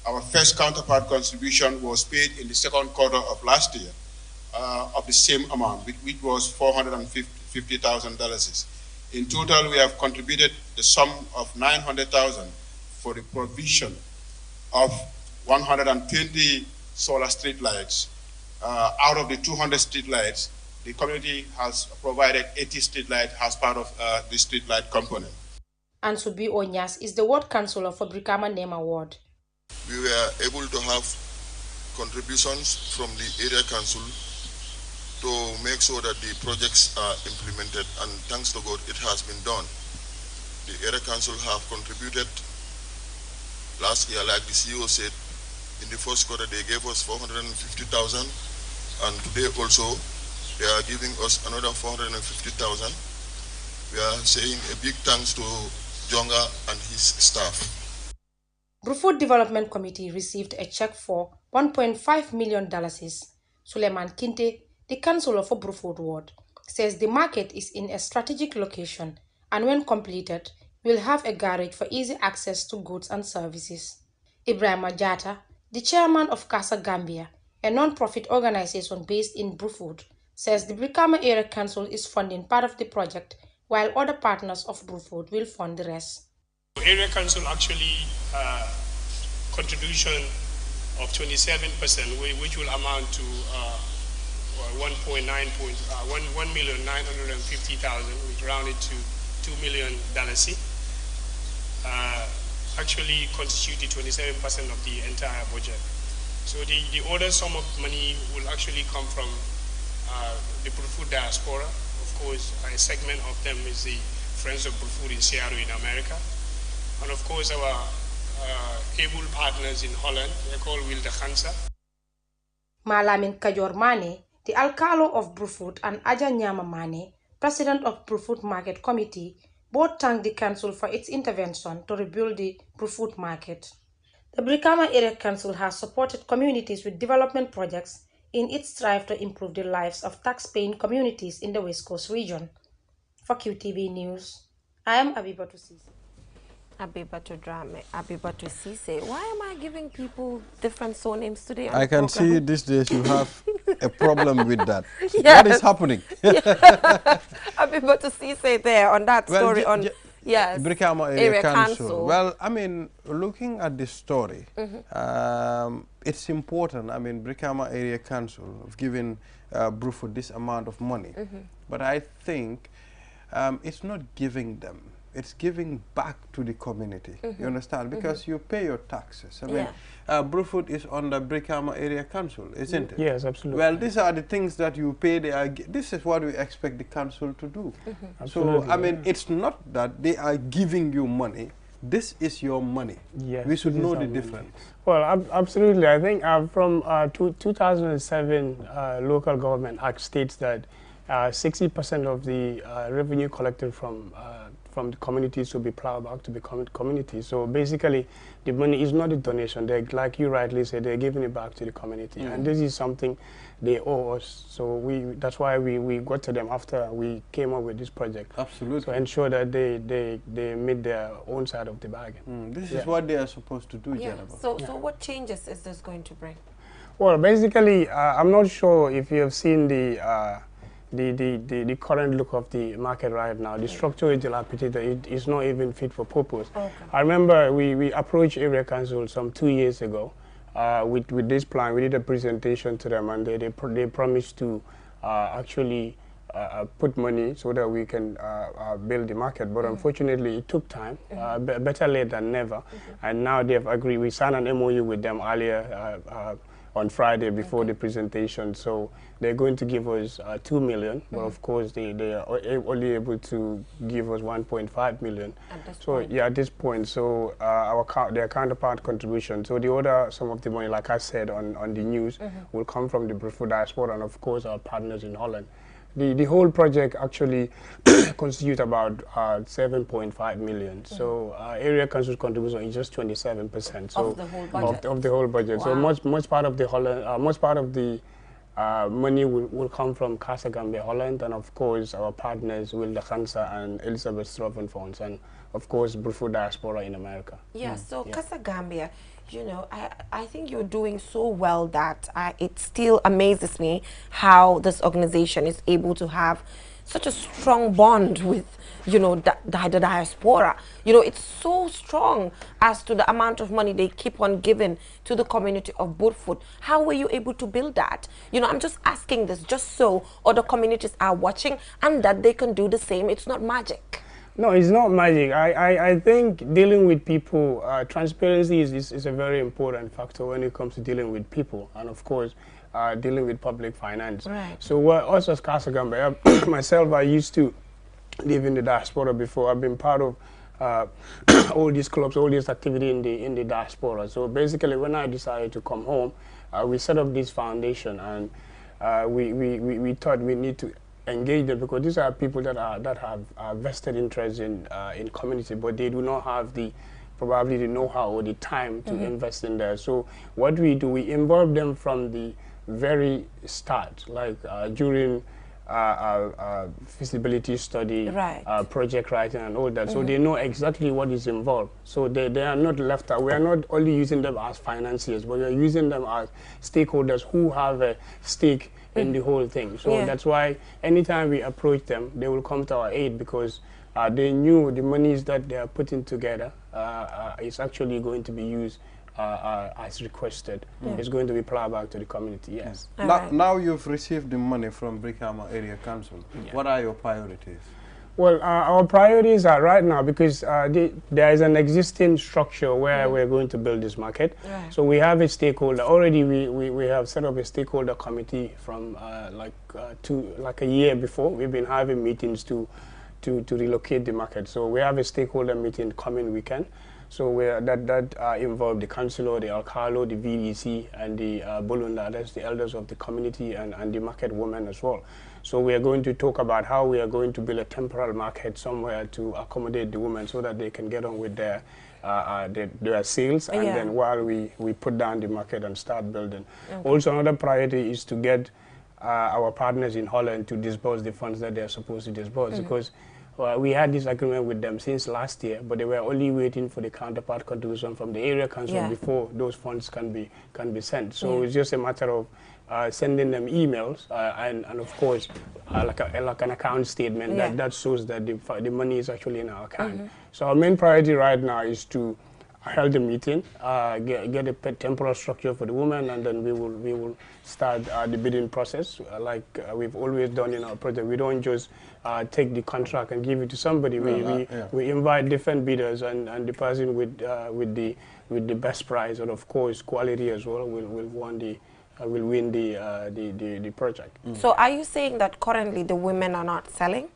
Speaker 10: Our first counterpart contribution was paid in the second quarter of last year of the same amount, which was $450,000. In total, we have contributed the sum of $900,000 for the provision of 120 solar streetlights. Out of the 200 streetlights, the community has provided 80 streetlights as part of the streetlight component.
Speaker 9: Ansubi Onyas is the ward councillor for Brikama Nema ward.
Speaker 11: We were able to have
Speaker 10: contributions from the area council to make sure that the projects are implemented, and thanks to God, it has been done. The area council have contributed last year, like the CEO said, in the first quarter they gave us 450,000, and today also they are giving us another 450,000. We are saying a big thanks to Jonga and his staff.
Speaker 9: Brufut Development Committee received a check for $1.5 million. Suleiman Kinte, the councillor for Brufut Ward, says the market is in a strategic location and when completed, will have a garage for easy access to goods and services. Ibrahim Ajata, the chairman of Casa Gambia, a non-profit organization based in Brufut, says the Brikama Area Council is funding part of the project while other partners of Brufut will fund the rest.
Speaker 11: Area Council actually contribution of 27%, which will amount to 1,950,000, which rounded to $2 million. Actually constituted 27% of the entire budget. So the other sum of money will actually come from the Brufut diaspora. Of course, a segment of them is the Friends of Brufut in Seattle in America. And of course, our able partners in Holland, they're called Wilde Gansa.
Speaker 9: Malamin Kajor Mane, the Alcalo of Brufut, and Aja Nyama Mane, president of Brufut Market Committee, both thanked the council for its intervention to rebuild the Brufut market. The Brikama Area Council has supported communities with development projects in its drive to improve the lives of tax-paying communities in the West Coast region. For QTV News, I am Abibatu Sise.
Speaker 2: Abibatu Drame, Abibatu Sise. Why am I giving people different surnames today?
Speaker 3: I can see these days you have a problem with that.
Speaker 2: Yes.
Speaker 3: What is happening?
Speaker 2: Abibatu Sise there on that story on yes,
Speaker 3: Brikama Area Council. Well, I mean, looking at this story, it's important. I mean, Brikama Area Council have given Brufut this amount of money, but I think it's not giving them. It's giving back to the community. You understand? Because you pay your taxes. I mean, Brufut is under Brikama Area Council, isn't it?
Speaker 11: Yes, absolutely.
Speaker 3: Well, these are the things that you pay. This is what we expect the council to do. So, I mean, it's not that they are giving you money. This is your money. Yes, we should know the difference.
Speaker 11: Well, absolutely. I think from 2007 Local Government Act states that 60% of the revenue collected from the communities will be plowed back to the community. So basically, the money is not a donation. They, like you rightly said, they're giving it back to the community. And this is something they owe us. So that's why we got to them after we came up with this project.
Speaker 3: Absolutely.
Speaker 11: To ensure that they meet their own side of the bargain.
Speaker 3: This is what they are supposed to do,
Speaker 2: So what changes is this going to bring?
Speaker 11: Well, basically, I'm not sure if you have seen the current look of the market right now. The structure is dilapidated. It is not even fit for purpose. I remember we approached Area Council some 2 years ago with this plan. We did a presentation to them, and they promised to actually put money so that we can build the market. But unfortunately, it took time. Better late than never. And now they have agreed. We signed an MOU with them earlier on Friday before the presentation. So they're going to give us $2 million, but of course they are only able to give us $1.5 million. At this point, so their counterpart contribution. So some of the money, like I said on the news, will come from the Brufut diaspora and of course our partners in Holland. The whole project actually constitutes about 7.5 million. So Area Council contribution is just 27%. So
Speaker 2: of the whole budget.
Speaker 11: Of the whole budget.
Speaker 2: Wow.
Speaker 11: So much part of the Holland, much part of the money will come from Casa Gambia, Holland, and of course our partners Wilde Gansa and Elizabeth Stroven Funds, and of course Brufut diaspora in America.
Speaker 2: So Casa Gambia, you know, I think you're doing so well that it still amazes me how this organization is able to have such a strong bond with, you know, the diaspora. You know, it's so strong as to the amount of money they keep on giving to the community of Brufut. How were you able to build that? You know, I'm just asking this just so other communities are watching and that they can do the same. It's not magic.
Speaker 11: No, it's not magic. I think dealing with people, transparency is a very important factor when it comes to dealing with people, and of course, dealing with public finance.
Speaker 2: Right.
Speaker 11: So us as Casa Gambia, myself, I used to live in the diaspora before. I've been part of all these clubs, all this activity in the diaspora. So basically, when I decided to come home, we set up this foundation, and we thought we need to engage them, because these are people that have vested interest in community, but they do not have probably the know-how or the time to invest in there. So what we do, we involve them from the very start, like during feasibility study, project writing and all that. So they know exactly what is involved. So they are not left out. We are not only using them as financiers, but we are using them as stakeholders who have a stake in the whole thing. So that's why anytime we approach them, they will come to our aid, because they knew the monies that they are putting together is actually going to be used as requested. It's going to be plowed back to the community, yes.
Speaker 3: Now you've received the money from Brikama Area Council. What are your priorities?
Speaker 11: Well, our priorities are right now, because there is an existing structure where we're going to build this market. So we have a stakeholder. Already we have set up a stakeholder committee from like a year before. We've been having meetings to relocate the market. So we have a stakeholder meeting coming weekend. So that involve the councillor, the alcalo, the VDC, and the Bulunda, that's the elders of the community, and the market women as well. So we are going to talk about how we are going to build a temporal market somewhere to accommodate the women, so that they can get on with their sales, and then while we put down the market and start building. Also, another priority is to get our partners in Holland to disburse the funds that they are supposed to disburse, because we had this agreement with them since last year, but they were only waiting for the counterpart contribution from the area council before those funds can be sent. So it's just a matter of sending them emails and of course like an account statement that shows that the money is actually in our account. So our main priority right now is to hold a meeting, get a temporal structure for the women, and then we will start the bidding process like we've always done in our project. We don't just take the contract and give it to somebody. We invite different bidders, and the person with the best price, and of course quality as well, will win the project.
Speaker 2: So are you saying that currently the women are not selling?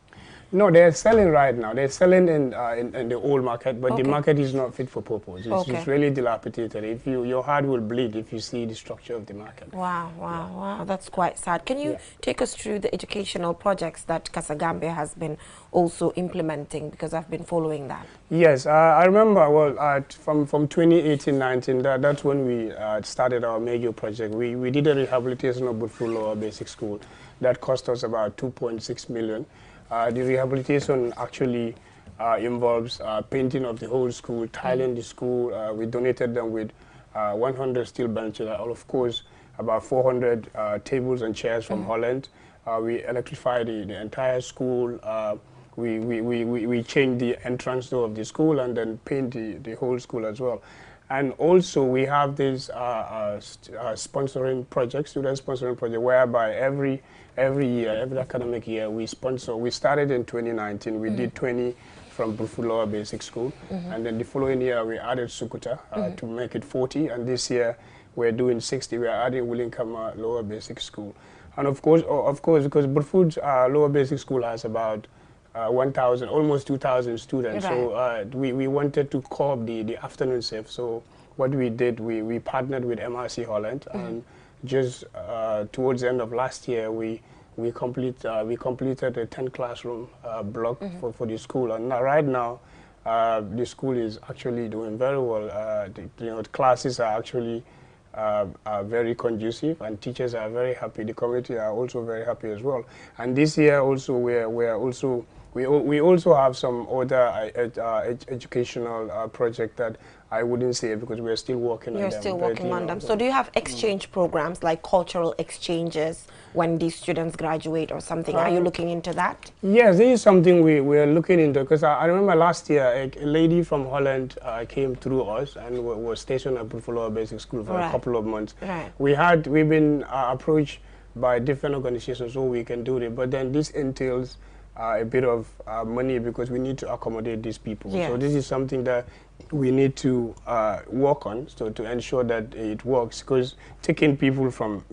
Speaker 11: No, they're selling right now. They're selling in the old market, but the market is not fit for purpose. It's really dilapidated. Your heart will bleed if you see the structure of the market.
Speaker 2: Wow, that's quite sad. Can you take us through the educational projects that Casa Gambia has been also implementing, because I've been following that?
Speaker 11: Yes, I remember, from 2018-19, that's when we started our major project. We did a rehabilitation of Budfu Lower Basic School that cost us about 2.6 million. The rehabilitation actually involves painting of the whole school, tiling the school. We donated them with 100 steel benches, of course, about 400 tables and chairs from Holland. We electrified the entire school. We changed the entrance door of the school, and then paint the whole school as well. And also we have this sponsoring project, student sponsoring project, whereby every year, every academic year, we sponsor. We started in 2019. We did 20 from Budfu Lower Basic School, and then the following year we added Sukuta to make it 40, and this year we're doing 60. We're adding Willinkama Lower Basic School, and of course, because Budfu's Lower Basic School has about 1,000, almost 2,000 students. So we wanted to curb the afternoon shift. So what we did, we partnered with MRC Holland, and just towards the end of last year, we completed a 10 classroom block for the school. And right now, the school is actually doing very well. The classes are actually very conducive, and teachers are very happy. The community are also very happy as well. And this year also, we also have some other educational project that I wouldn't say, because we're still working on them.
Speaker 2: You're still working on them. So do you have exchange programs, like cultural exchanges, when these students graduate or something? Are you looking into that?
Speaker 11: Yes, this is something we're looking into, because I remember last year a lady from Holland came through us and was stationed at Budfu Lower Basic School for a couple of months. We've been approached by different organizations so we can do it, but then this entails a bit of money because we need to accommodate these people.
Speaker 2: Yes.
Speaker 11: So this is something that we need to work on, so to ensure that it works. Because taking people from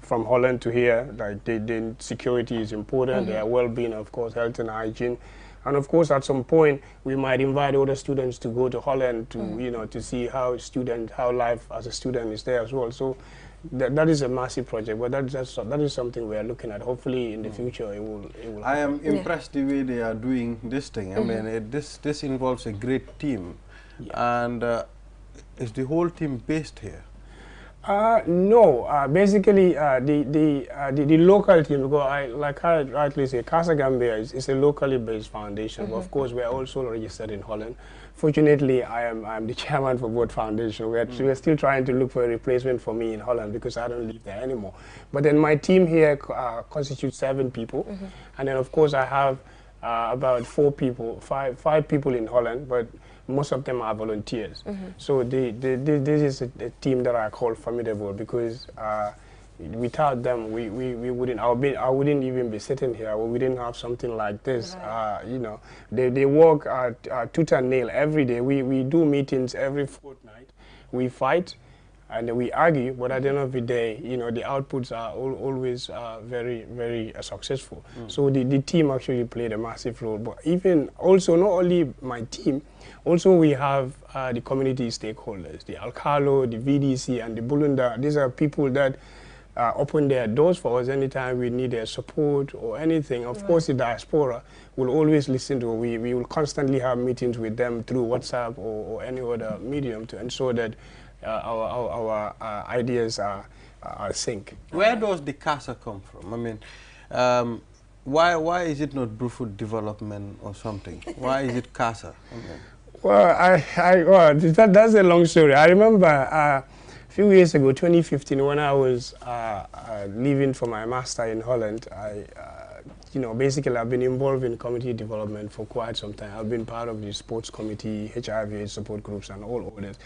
Speaker 11: Holland to here, like the security is important, their well-being, of course, health and hygiene. And of course, at some point, we might invite other students to go to Holland to, you know, to see how life as a student is there as well. So that is a massive project, but that is something we are looking at. Hopefully, in the future, it will happen.
Speaker 3: I am impressed the way they are doing this thing. I mean, this involves a great team, and is the whole team based here?
Speaker 11: No, basically the local team, because like I rightly say, Casa Gambia is a locally based foundation. But of course, we are also registered in Holland. Fortunately, I'm the chairman for both foundations. We're still trying to look for a replacement for me in Holland because I don't live there anymore. But then my team here constitutes 7 people, and then of course I have about 5 people in Holland, but most of them are volunteers. So this is a team that I call formidable because without them, we wouldn't. I wouldn't even be sitting here. We didn't have something like this. You know, they work tooth and nail every day. We do meetings every fortnight. We fight and we argue, but at the end of the day, you know, the outputs are always very, very successful. So the team actually played a massive role. But even also, not only my team, also we have the community stakeholders, the Alcalo, the VDC, and the Bulunda. These are people that open their doors for us anytime we need their support or anything. Of course, the diaspora will always listen to. We will constantly have meetings with them through WhatsApp or any other medium to ensure that our ideas are sync.
Speaker 3: Where does the CASA come from? I mean, why is it not Brufut Development or something? Why is it CASA?
Speaker 11: Well, well, that's a long story. I remember a few years ago, 2015, when I was leaving for my master in Holland, you know, basically I've been involved in community development for quite some time. I've been part of the sports committee, HIV support groups, and all others.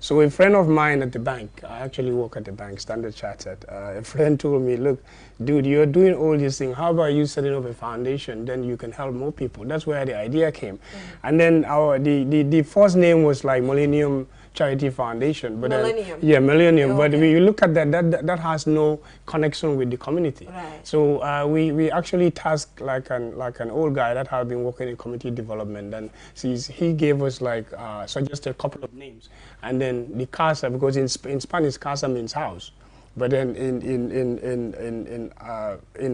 Speaker 11: So a friend of mine at the bank, I actually work at the bank, Standard Chartered, a friend told me, look, dude, you're doing all these things. How about you setting up a foundation? Then you can help more people. That's where the idea came. And then the first name was like Millennium Charity Foundation, but
Speaker 2: Millennium.
Speaker 11: Millennium.
Speaker 2: Oh,
Speaker 11: but
Speaker 2: okay.
Speaker 11: when you look at that has no connection with the community.
Speaker 2: Right.
Speaker 11: So we actually tasked like an old guy that had been working in community development, and he gave us like suggested a couple of names, and then the Casa, because in Spanish Casa means house. But then in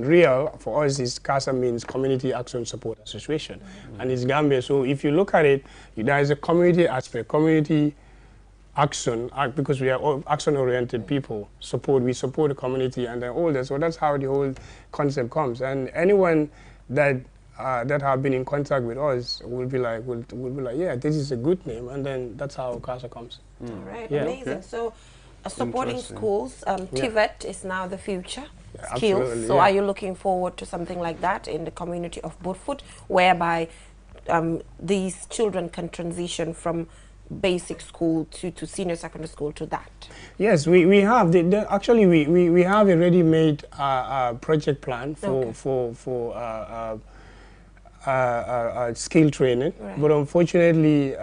Speaker 11: real, for us, is Casa means Community Action Support Association, and it's Gambia. So if you look at it, there is a community aspect, community action, because we are all action-oriented people. We support the community and then all that. So that's how the whole concept comes. And anyone that have been in contact with us will be like, yeah, this is a good name, and then that's how CASA comes.
Speaker 2: All right,
Speaker 11: Yeah.
Speaker 2: amazing.
Speaker 11: Okay.
Speaker 2: So, supporting schools, TVET is now the future.
Speaker 11: Yeah,
Speaker 2: Skills.
Speaker 11: absolutely,
Speaker 2: So
Speaker 11: yeah.
Speaker 2: are you looking forward to something like that in the community of Brufut, whereby these children can transition from basic school to senior secondary school to that?
Speaker 11: Yes, we have. Actually, we have a ready-made project plan for skill training,
Speaker 2: Right.
Speaker 11: but unfortunately,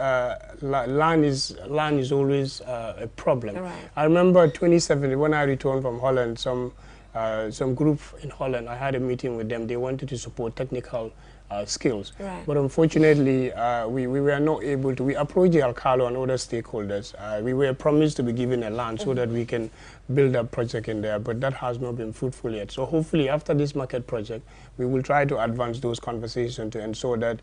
Speaker 11: land is always a problem.
Speaker 2: Right.
Speaker 11: I remember 2017 when I returned from Holland, some group in Holland, I had a meeting with them. They wanted to support technical skills,
Speaker 2: Right.
Speaker 11: but unfortunately, we were not able to. We approached the Alcalo and other stakeholders. We were promised to be given a land so that we can build a project in there, but that has not been fruitful yet. So hopefully, after this market project, we will try to advance those conversations to ensure that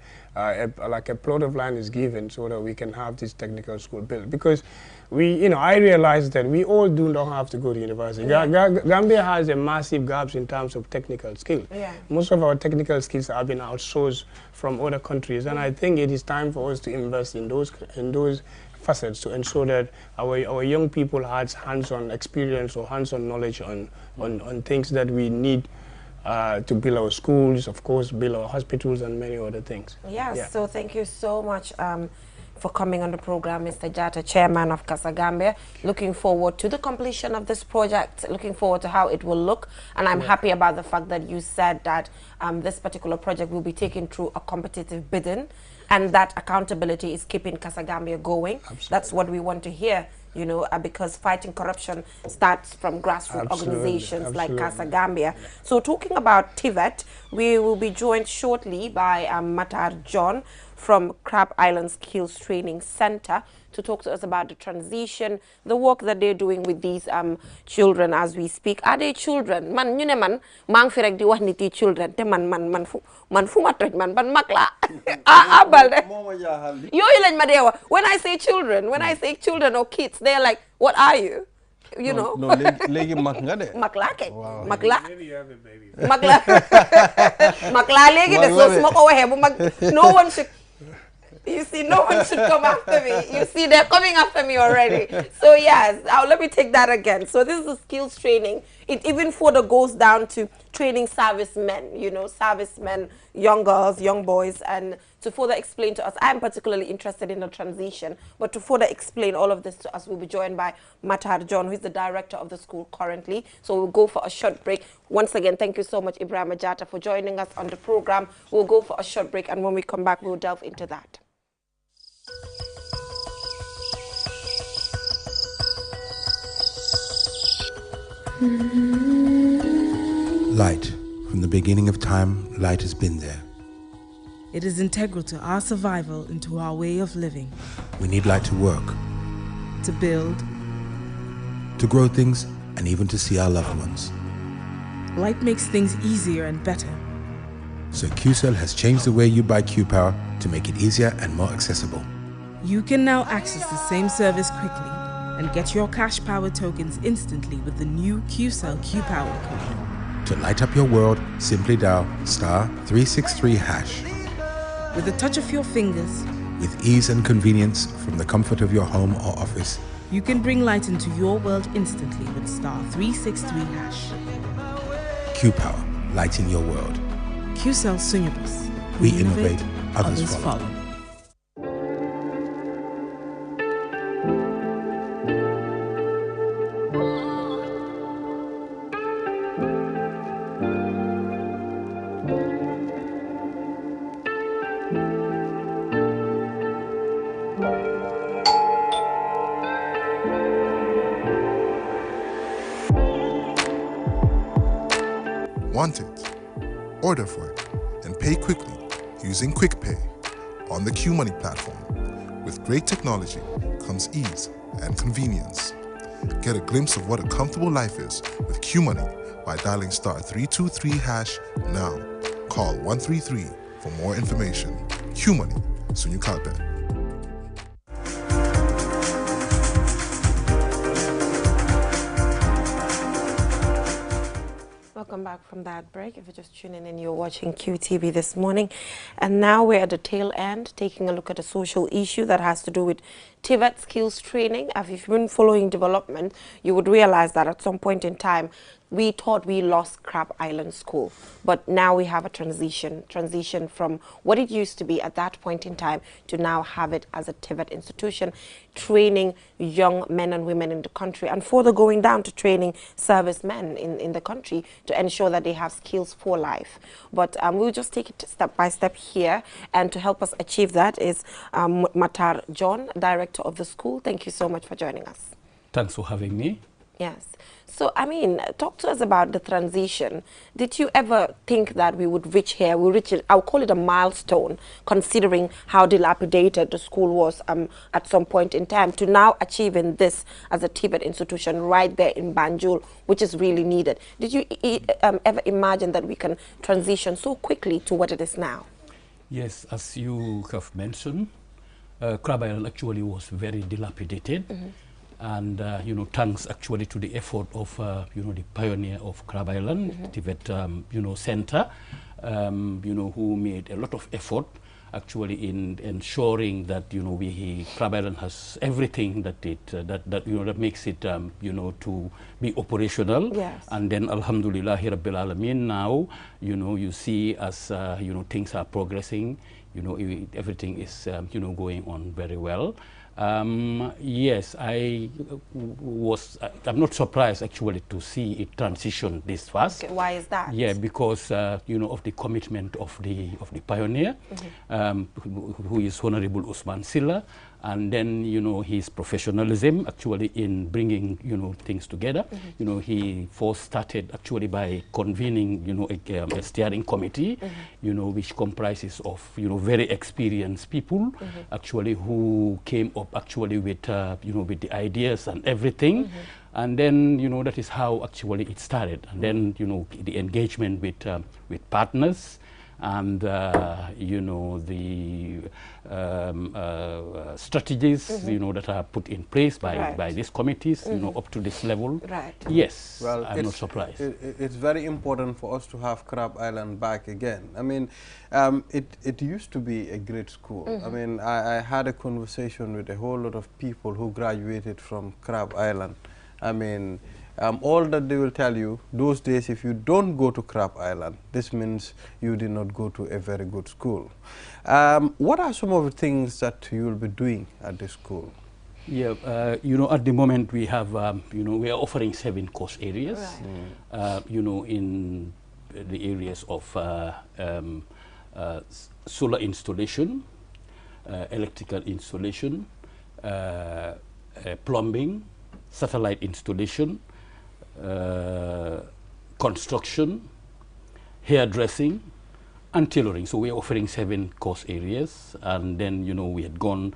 Speaker 11: like a plot of land is given so that we can have this technical school built. Because I realize that we all don't have to go to university.
Speaker 2: Yeah.
Speaker 11: Gambia has a massive gaps in terms of technical skills.
Speaker 2: Yeah.
Speaker 11: Most of our technical skills have been outsourced from other countries, and I think it is time for us to invest in those facets to ensure that our young people has hands-on experience or hands-on knowledge on things that we need to build our schools, of course, build our hospitals and many other things.
Speaker 2: Yes,
Speaker 11: Yeah.
Speaker 2: so thank you so much, for coming on the program, Mr. Jata, Chairman of Casa Gambia. Looking forward to the completion of this project, looking forward to how it will look. And I'm happy about the fact that you said that this particular project will be taken through a competitive bidding, and that accountability is keeping Casa Gambia going. Absolutely. That's what we want to hear, you know, because fighting corruption starts from grassroots organizations like Casa Gambia. So talking about TVET, we will be joined shortly by Matar John from Crab Island Skills Training Center to talk to us about the transition, the work that they're doing with these children as we speak. Are they children? Man, you know, man, mang fi rek di wax niti children. Te man fu ma toj man ban mag la. Balde. Yoyu lañ ma dee wax. When I say children or kids, they're like, what are you? You know.
Speaker 3: No, legi mag nga de.
Speaker 2: Mag la ke. Mag la. Mag la. Mag la legi de so suma ko waxe bu mag. No one should. You see, no one should come after me. You see, they're coming after me already. So yes, let me take that again. So this is a skills training. It even further goes down to training servicemen, you know, servicemen, young girls, young boys, and to further explain to us, I'm particularly interested in the transition, but to further explain all of this to us, we'll be joined by Matar John, who is the director of the school currently. So we'll go for a short break. Once again, thank you so much, Ibrahim Jata, for joining us on the program. We'll go for a short break, and when we come back, we'll delve into that.
Speaker 12: Light. From the beginning of time, light has been there.
Speaker 8: It is integral to our survival and to our way of living.
Speaker 12: We need light to work,
Speaker 8: to build,
Speaker 12: to grow things, and even to see our loved ones.
Speaker 8: Light makes things easier and better.
Speaker 12: So QCell has changed the way you buy Q-Power to make it easier and more accessible.
Speaker 8: You can now access the same service quickly and get your cash power tokens instantly with the new QCell Q-Power code.
Speaker 12: To light up your world, simply dial *363#.
Speaker 8: With a touch of your fingers,
Speaker 12: with ease and convenience from the comfort of your home or office,
Speaker 8: you can bring light into your world instantly with *363#.
Speaker 12: Q-Power, lighting your world.
Speaker 8: QCell Sunyabus.
Speaker 12: We innovate, others follow.
Speaker 13: Want it, order for it, and pay quickly using Quick Pay on the Q Money platform. With great technology comes ease and convenience. Get a glimpse of what a comfortable life is with Q Money by dialing *323# now. Call 133 for more information. Q Money, Sunyu Kalpe.
Speaker 2: Welcome back from that break. If you're just tuning in, you're watching QTV this morning. And now we're at the tail end, taking a look at a social issue that has to do with TVET skills training. If you've been following development, you would realize that at some point in time, we thought we lost Crab Island School, but now we have a transition from what it used to be at that point in time to now have it as a TVET institution, training young men and women in the country, and further going down to training servicemen in the country to ensure that they have skills for life. But we'll just take it step by step here, and to help us achieve that is Matar John, director of the school. Thank you so much for joining us.
Speaker 14: Thanks for having me.
Speaker 2: Yes. So, I mean, talk to us about the transition. Did you ever think that we would reach here? We'll reach it, I'll call it a milestone, considering how dilapidated the school was at some point in time, to now achieving this as a TVET institution right there in Banjul, which is really needed. Did you ever imagine that we can transition so quickly to what it is now?
Speaker 14: Yes, as you have mentioned, Crab Island actually was very dilapidated. Mm-hmm. And, you know, thanks actually to the effort of, you know, the pioneer of Crab Island, mm-hmm. TVET, you know, center, you know, who made a lot of effort actually in ensuring that, you know, Crab Island has everything that you know, that makes it, you know, to be operational.
Speaker 2: Yes. And
Speaker 14: then, Alhamdulillah, Rabbil Alameen, now, you know, you see as, you know, things are progressing. you know, everything is, you know, going on very well. Yes, I'm not surprised actually to see it transition this fast.
Speaker 2: Okay, why is that?
Speaker 14: Yeah, because you know, of the commitment of the pioneer, who is Honorable Usman Silla, and then, you know, his professionalism actually in bringing, you know, things together. You know, he first started actually by convening, you know, a steering committee, you know, which comprises of, you know, very experienced people actually who came up actually with, you know, with the ideas and everything. And then, you know, that is how actually it started. And then, you know, the engagement with partners, and you know, the strategies, you know, that are put in place by these committees, you know, up to this level. Yes, well, I'm not surprised.
Speaker 3: It's very important for us to have Crab Island back again. I mean, it used to be a great school. I mean, I had a conversation with a whole lot of people who graduated from Crab Island. I mean, all that they will tell you, those days, if you don't go to Crab Island, this means you did not go to a very good school. What are some of the things that you will be doing at this school?
Speaker 14: Yeah, you know, at the moment we have, you know, we are offering 7 course areas, you know, in the areas of solar installation, electrical installation, plumbing, satellite installation, construction, hairdressing, and tailoring. So we are offering 7 course areas, and then, you know, we had gone,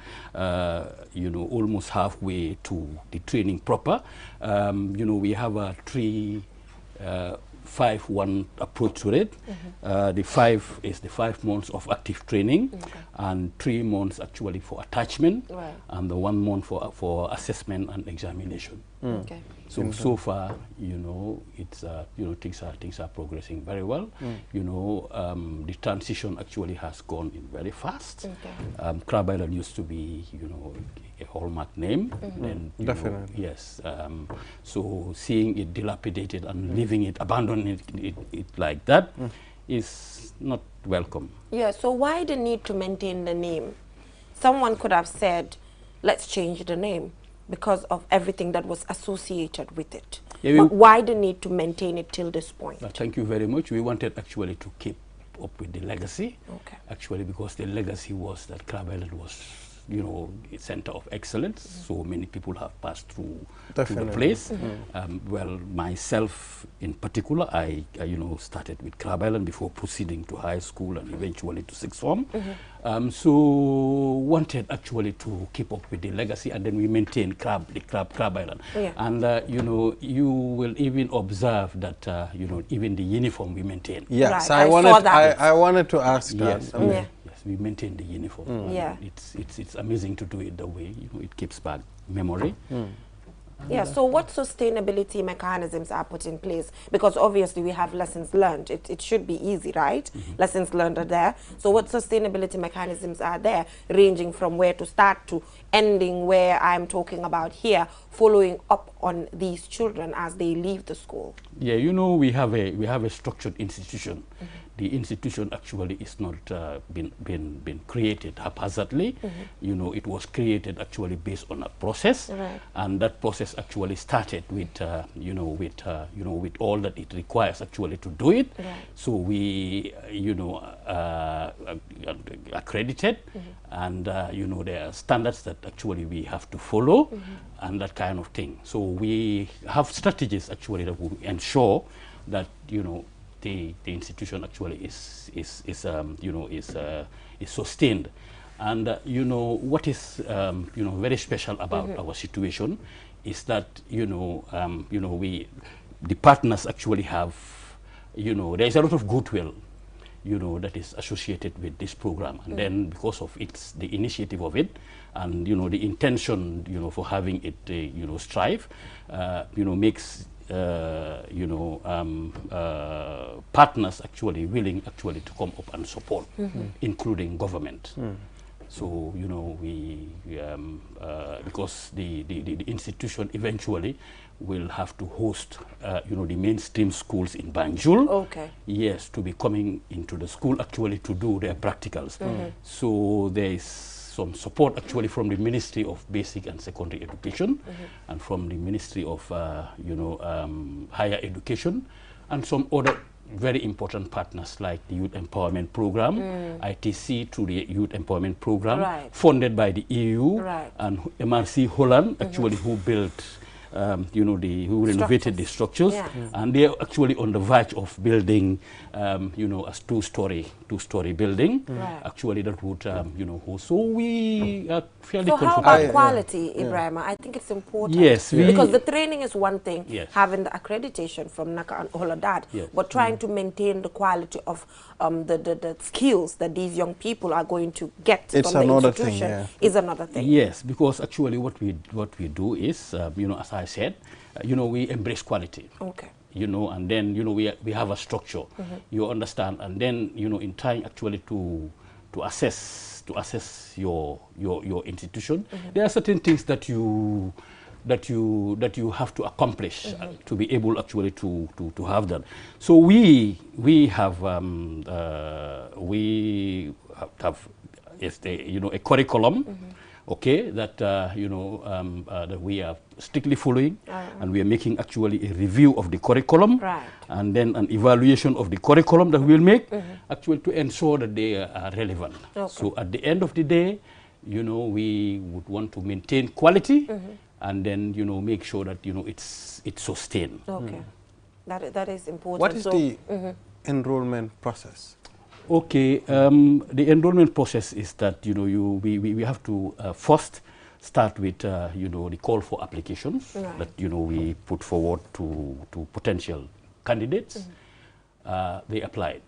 Speaker 14: you know, almost halfway to the training proper. You know, we have a 3-5-1 approach to it. The 5 is the 5 months of active training, and 3 months actually for attachment, and the 1 month for assessment and examination. So far, you know, it's you know, things are progressing very well. You know, the transition actually has gone in very fast. Crab Island used to be, you know, a hallmark name. And, definitely. Know, yes. So seeing it dilapidated and leaving it, abandoning it like that is not welcome.
Speaker 2: Yeah. So why the need to maintain the name? Someone could have said, let's change the name, because of everything that was associated with it. Yeah, but why the need to maintain it till this point?
Speaker 14: Thank you very much. We wanted actually to keep up with the legacy, actually, because the legacy was that Crab Island was, you know, a center of excellence. So many people have passed through the place. Well, myself in particular, I you know, started with Crab Island before proceeding to high school and eventually to 6th form. So wanted actually to keep up with the legacy, and then we maintain Crab Island. And you know, you will even observe that you know, even the uniform we maintain.
Speaker 3: Yes, I wanted to ask that.
Speaker 14: Yes, yes, we maintain the uniform. It's amazing to do it the way, you know, it keeps back memory.
Speaker 2: Yeah, so what sustainability mechanisms are put in place? Because obviously we have lessons learned. It should be easy, right? Lessons learned are there. So what sustainability mechanisms are there, ranging from where to start to ending where I'm talking about here, following up on these children as they leave the school?
Speaker 14: Yeah, you know, we have a structured institution. The institution actually is not been created haphazardly. You know, it was created actually based on a process, and that process actually started with you know, with all that it requires actually to do it. So we you know, accredited, and you know, there are standards that actually we have to follow, and that kind of thing. So we have strategies actually that will ensure that, you know, the institution actually is you know, is sustained. And you know, what is you know, very special about our situation is that, you know, the partners actually have, you know, there is a lot of goodwill, you know, that is associated with this program, and then because of the initiative of it, and you know, the intention, you know, for having it you know, strive, you know, makes you know, partners actually willing actually to come up and support, including government. So, you know, we because the institution eventually will have to host, you know, the mainstream schools in Banjul.
Speaker 2: Okay.
Speaker 14: Yes, to be coming into the school actually to do their practicals. So there is some support actually from the Ministry of Basic and Secondary Education and from the Ministry of, you know, Higher Education, and some other very important partners like the Youth Empowerment Program, ITC through the Youth Empowerment Program, funded by the EU, and MRC Holland, actually, who built, you know, who renovated the structures, and they're actually on the verge of building, you know, a two-story building, actually that would, you know, host. So we are fairly confident.
Speaker 2: So how about quality, Ibrahima? I think it's important.
Speaker 14: Yes,
Speaker 2: because the training is one thing,
Speaker 14: having
Speaker 2: the accreditation from NACA and all of that, but trying to maintain the quality of the skills that these young people are going to get from the institution is another thing.
Speaker 14: Yes, because actually what we do is, you know, as I said, you know, we embrace quality.
Speaker 2: Okay.
Speaker 14: You know, and then, you know, we have a structure, you understand, and then, you know, in time actually to assess your institution, there are certain things that you have to accomplish to be able actually to have that. So we have you know, a curriculum, okay, that you know, that we are strictly following, and we are making actually a review of the curriculum, and then an evaluation of the curriculum that we'll make, actually to ensure that they are relevant. So at the end of the day, you know, we would want to maintain quality, and then, you know, make sure that, you know, it's sustained.
Speaker 2: Okay, that is important.
Speaker 3: What is the enrollment process?
Speaker 14: Okay, the enrollment process is that, you know, we have to first start with, you know, the call for applications that, you know, we put forward to potential candidates. They applied.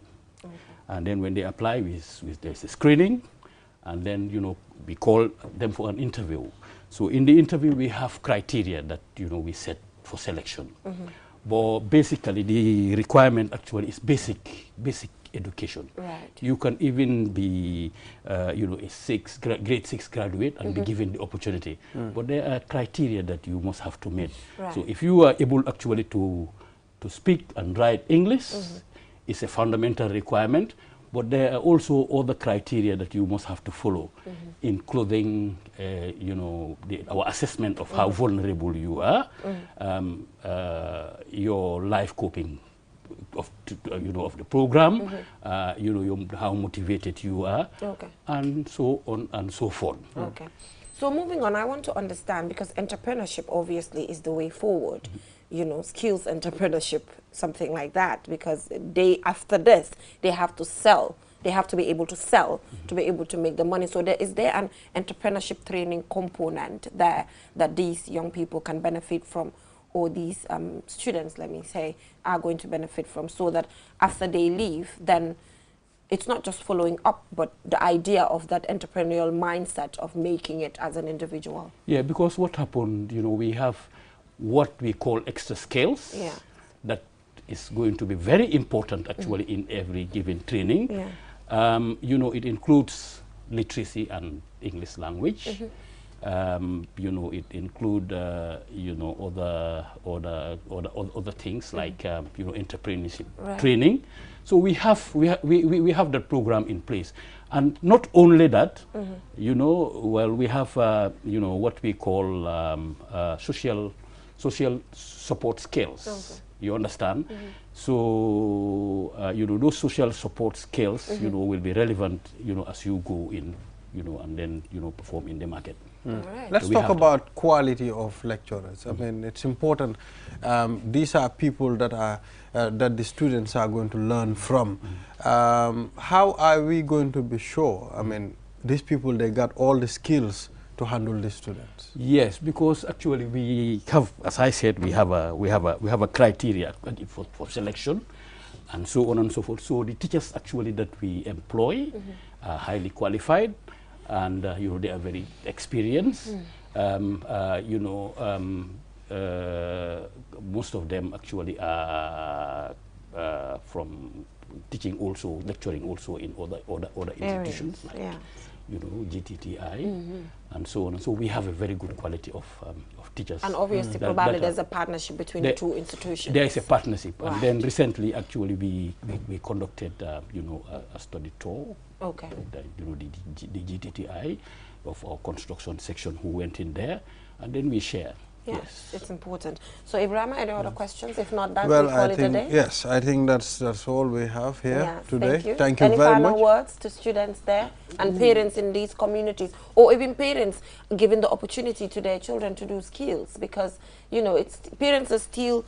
Speaker 14: And then when they apply, there's a screening, and then, you know, we call them for an interview. So in the interview, we have criteria that, you know, we set for selection. But basically, the requirement actually is basic education. You can even be, you know, a grade 6 graduate and be given the opportunity. But there are criteria that you must have to meet. So if you are able actually to speak and write English, it's a fundamental requirement. But there are also other criteria that you must have to follow, including, you know, our assessment of how vulnerable you are, your life coping you know, of the program, you know, how motivated you are, and so on and so forth.
Speaker 2: Okay. So moving on, I want to understand, because entrepreneurship obviously is the way forward. You know, skills entrepreneurship, something like that, because after this, they have to sell. They have to be able to sell to be able to make the money. So is there an entrepreneurship training component there that these young people can benefit from, or these students, let me say, are going to benefit from, so that after they leave, then it's not just following up, but the idea of that entrepreneurial mindset of making it as an individual?
Speaker 14: Yeah, because what happened, you know, we have what we call extra skills that is going to be very important actually in every given training. You know, it includes literacy and English language. You know, it include you know, other things like you know, entrepreneurship training. So we have that program in place, and not only that, you know, well, we have you know, what we call social support skills. You understand? So you know, those social support skills, you know, will be relevant, you know, as you go in, you know, and then, you know, perform in the market.
Speaker 3: Let's talk about quality of lecturers. I mean, it's important. These are people that are that the students are going to learn from. How are we going to be sure? I mean, these people, they got all the skills to handle the students.
Speaker 14: Yes, because actually we have, as I said, we have a criteria for selection, and so on and so forth. So the teachers actually that we employ are highly qualified, and you know, they are very experienced. You know, most of them actually are from teaching also, lecturing also in other institutions like you know, GTTI and so on. And so we have a very good quality of teachers.
Speaker 2: And obviously, probably there's a partnership between the two institutions.
Speaker 14: There is a partnership, and then recently, actually, we conducted, you know, a study tour.
Speaker 2: Okay.
Speaker 14: You know, the GTTI of our construction section who went in there, and then we share.
Speaker 2: Yes, it's important. So, Ibrahim, any other questions? If not, that
Speaker 3: well,
Speaker 2: we call it a day.
Speaker 3: Yes, I think that's all we have here today.
Speaker 2: Thank you.
Speaker 3: Thank you
Speaker 2: any
Speaker 3: very much.
Speaker 2: Any final words to students there and parents in these communities, or even parents giving the opportunity to their children to do skills? Because, you know, parents are still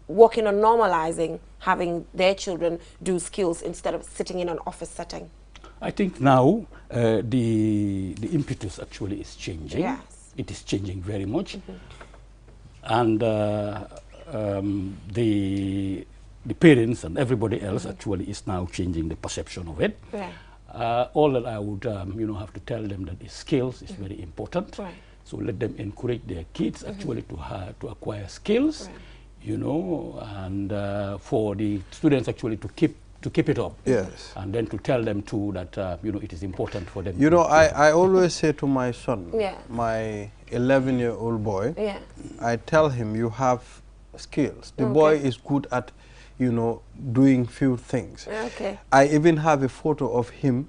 Speaker 2: working on normalizing having their children do skills instead of sitting in an office setting.
Speaker 14: I think now the impetus actually is changing.
Speaker 2: Yes.
Speaker 14: It is changing very much. And the parents and everybody else actually is now changing the perception of it. All that I would you know, have to tell them that the skills is very important. So let them encourage their kids actually to acquire skills, you know, and for the students actually to keep it up.
Speaker 3: Yes.
Speaker 14: And then to tell them too that you know, it is important for them.
Speaker 3: You know, I always say to my son, my 11-year-old boy, I tell him, you have skills. The boy is good at, you know, doing few things. I even have a photo of him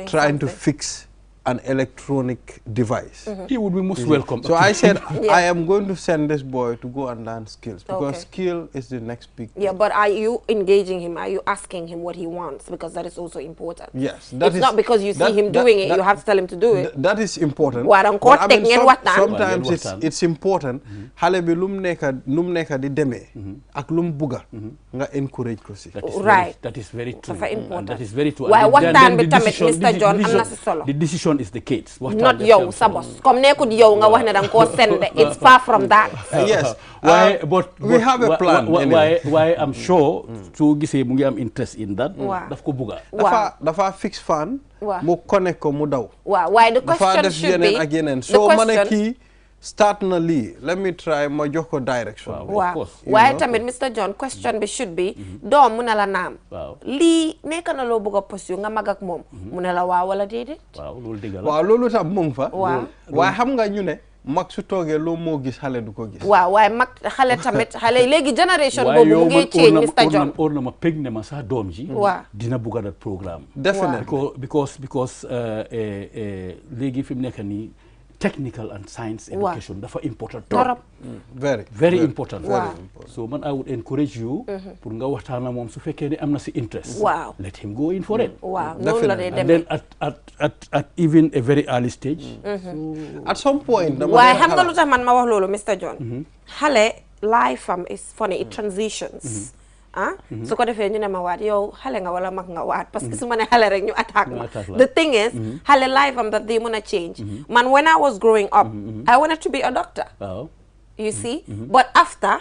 Speaker 3: trying to fix an electronic device.
Speaker 14: He would be most welcome.
Speaker 3: So I said, I am going to send this boy to go and learn skills, because skill is the next big thing.
Speaker 2: Yeah, but are you engaging him? Are you asking him what he wants? Because that is also important.
Speaker 3: Yes.
Speaker 2: It's not because you see him doing it, you have to tell him to do it.
Speaker 3: That is important.
Speaker 2: But I mean,
Speaker 3: sometimes it's important. Hale bi lum neka di deme ak lum buga nga encourage ko si.
Speaker 14: That is very true.
Speaker 2: Important.
Speaker 14: That is very true.
Speaker 2: Why what time Mr. John
Speaker 14: the decision is the kids.
Speaker 2: Not yo, sabos. Come nekut yo nga wax ne dang ko send. It's far from that.
Speaker 3: Yes.
Speaker 14: But
Speaker 3: we have a plan.
Speaker 14: Why I'm sure to gisee mu ngi am interest in that. Daf ko buga.
Speaker 3: Dafa fix fan. Mu connect ko mu daw.
Speaker 2: Why the question should be
Speaker 3: so maneki start na li, let me try ma jox ko direction.
Speaker 2: Wow. Why tamit Mr. John, question should be doom mu ne la naam. Lii nekk na loo bëgg a pursue nga mag ak moom. Mu ne la waaw wala déedéet.
Speaker 14: Waaw loolu dëgg la.
Speaker 3: Waaw loolu tam mu ngi fa. Waaye xam nga ñu ne mag su toogee loo moo gis xale du ko gis.
Speaker 2: Waaw waaye mag xale tamit xale léegi génération boobu mu ngi change Mr. John.
Speaker 14: Or na ma peg ne ma sax doom ji. Dina bëgg that programme.
Speaker 3: Definitely.
Speaker 14: Because léegi fi mu nekk nii technical and science education dafa important trop. Very important. So man I would encourage you pour nga waxtaan ak moom su fekkee ne am na si interest. Let him go in for it. And then at even a very early stage.
Speaker 3: At some point.
Speaker 2: Waaye xam nga lu tax man ma wax loolu Mr. John. Xale life is funny, it transitions. su ko defee ñu ne ma waat yow xale nga wala mag nga waat parce que su ma ne xale rek ñu attaque ma. The thing is xale life that they mën a change. Man when I was growing up I wanted to be a doctor. You see, but after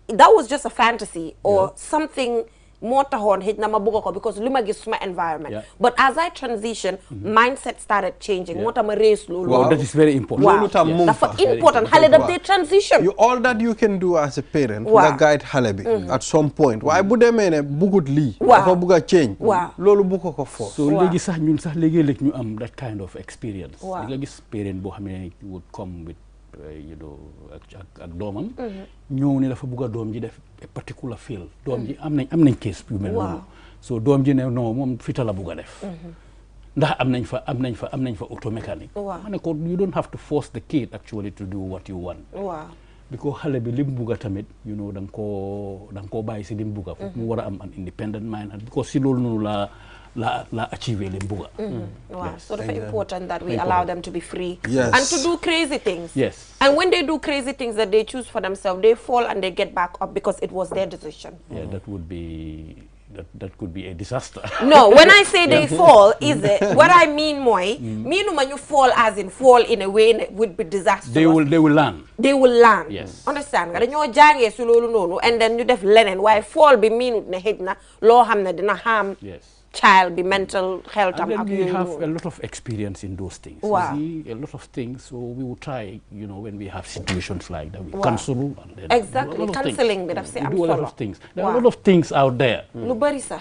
Speaker 2: that was just a fantasy or something moo taxoon xëj na ma bëgg ko because lu ma gis suma environment. But as I transition mindset started changing. moo tax ma race loolu.
Speaker 14: Wow, that is very important.
Speaker 3: loolu tam mu
Speaker 2: dafa important xale daf they transition.
Speaker 3: All that you can do as a parent nga guide xale bi at some point waaye bu demee ne bëggut lii dafa bëgg a change loolu bu ko force.
Speaker 14: So léegi sax ñun sax léegi-léeg ñu am that kind of experience. Li nga gis parent boo xam ne would come with you know ak doomam ñëw ne dafa bëgg a doom ji def a particular field doom ji am nañ case yu mel noonu so doom ji ne non moom fita la bëgg a def ndax am nañ fa auto mécanique ma ne ko you don't have to force the kid actually to do what you want because xale bi lim bëgg a tamit you know da nga koo bàyyi si lim bëgg a foofu mu war a am an independent mind and because si loolu noonu la achieve lim bëgg a
Speaker 2: so it's important that we allow them to be free
Speaker 3: and
Speaker 2: to do crazy things.
Speaker 14: And
Speaker 2: when they do crazy things that they choose for themselves, they fall and they get back up because it was their decision.
Speaker 14: That could be a disaster.
Speaker 2: No, when I say they fall, is it what I mean meanuma you fall as in fall in a way that would be disastrous.
Speaker 14: They will learn.
Speaker 2: They will learn.
Speaker 14: Yes.
Speaker 2: Understand nga dañoo jàngee su loolu noonu and then you def leneen waaye fall bi meanut ne xëj na loo xam ne dina harm child be mental health
Speaker 14: and then we have a lot of experience in those things.
Speaker 2: Wow.
Speaker 14: You see, a lot of things. So we will try, you know, when we have situations like that, we counsel. And then
Speaker 2: exactly, counseling. We
Speaker 14: do a lot of things. There are a lot of things out there.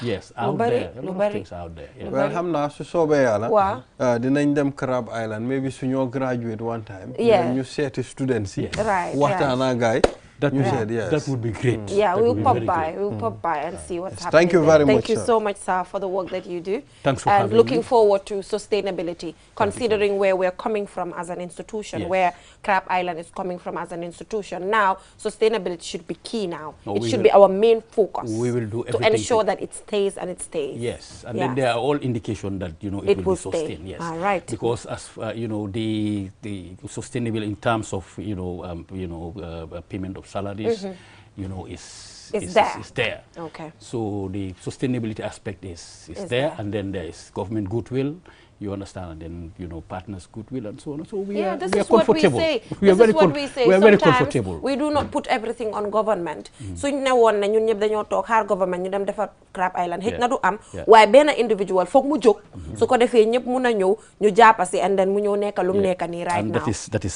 Speaker 14: Yes, out there. A lot of things out there. Yeah.
Speaker 3: Well, hamna su sobe yalla. Dinañ dem Crab Island. Maybe suñu graduate one time.
Speaker 2: Yeah.
Speaker 3: You say to students.
Speaker 2: Yes. Right.
Speaker 3: Waxtana guy.
Speaker 14: That would be great.
Speaker 2: Yeah, we'll pop by. We'll pop by and see what's happening.
Speaker 3: Thank you very much.
Speaker 2: Thank you so much, sir, for the work that you do.
Speaker 14: Thanks for
Speaker 2: having me. And looking forward to sustainability, considering where we're coming from as an institution, where Crab Island is coming from as an institution. Now, sustainability should be key now. It should be our main focus.
Speaker 14: We will do everything
Speaker 2: to ensure that it stays and it stays.
Speaker 14: Yes, and then there are all indications that, you know, it will be sustained. Yes,
Speaker 2: all right.
Speaker 14: Because as you know, the sustainable in terms of payment of salaries. You know, is there.
Speaker 2: Okay.
Speaker 14: So the sustainability aspect is there, and then there is government goodwill. You understand, and then, you know, partners' goodwill and so on. So we are comfortable. We are very comfortable.
Speaker 2: We do not put everything on government. Suñ ne woon ne ñun ñëpp dañoo toog xaar government ñu dem defar Crab Island. Xëj na du am. Waaye benn individual foog mu jóg. Su ko defee ñëpp mun a ñëw ñu jàppa si and then mu ñëw nekk lu mu nekk nii right now.
Speaker 14: And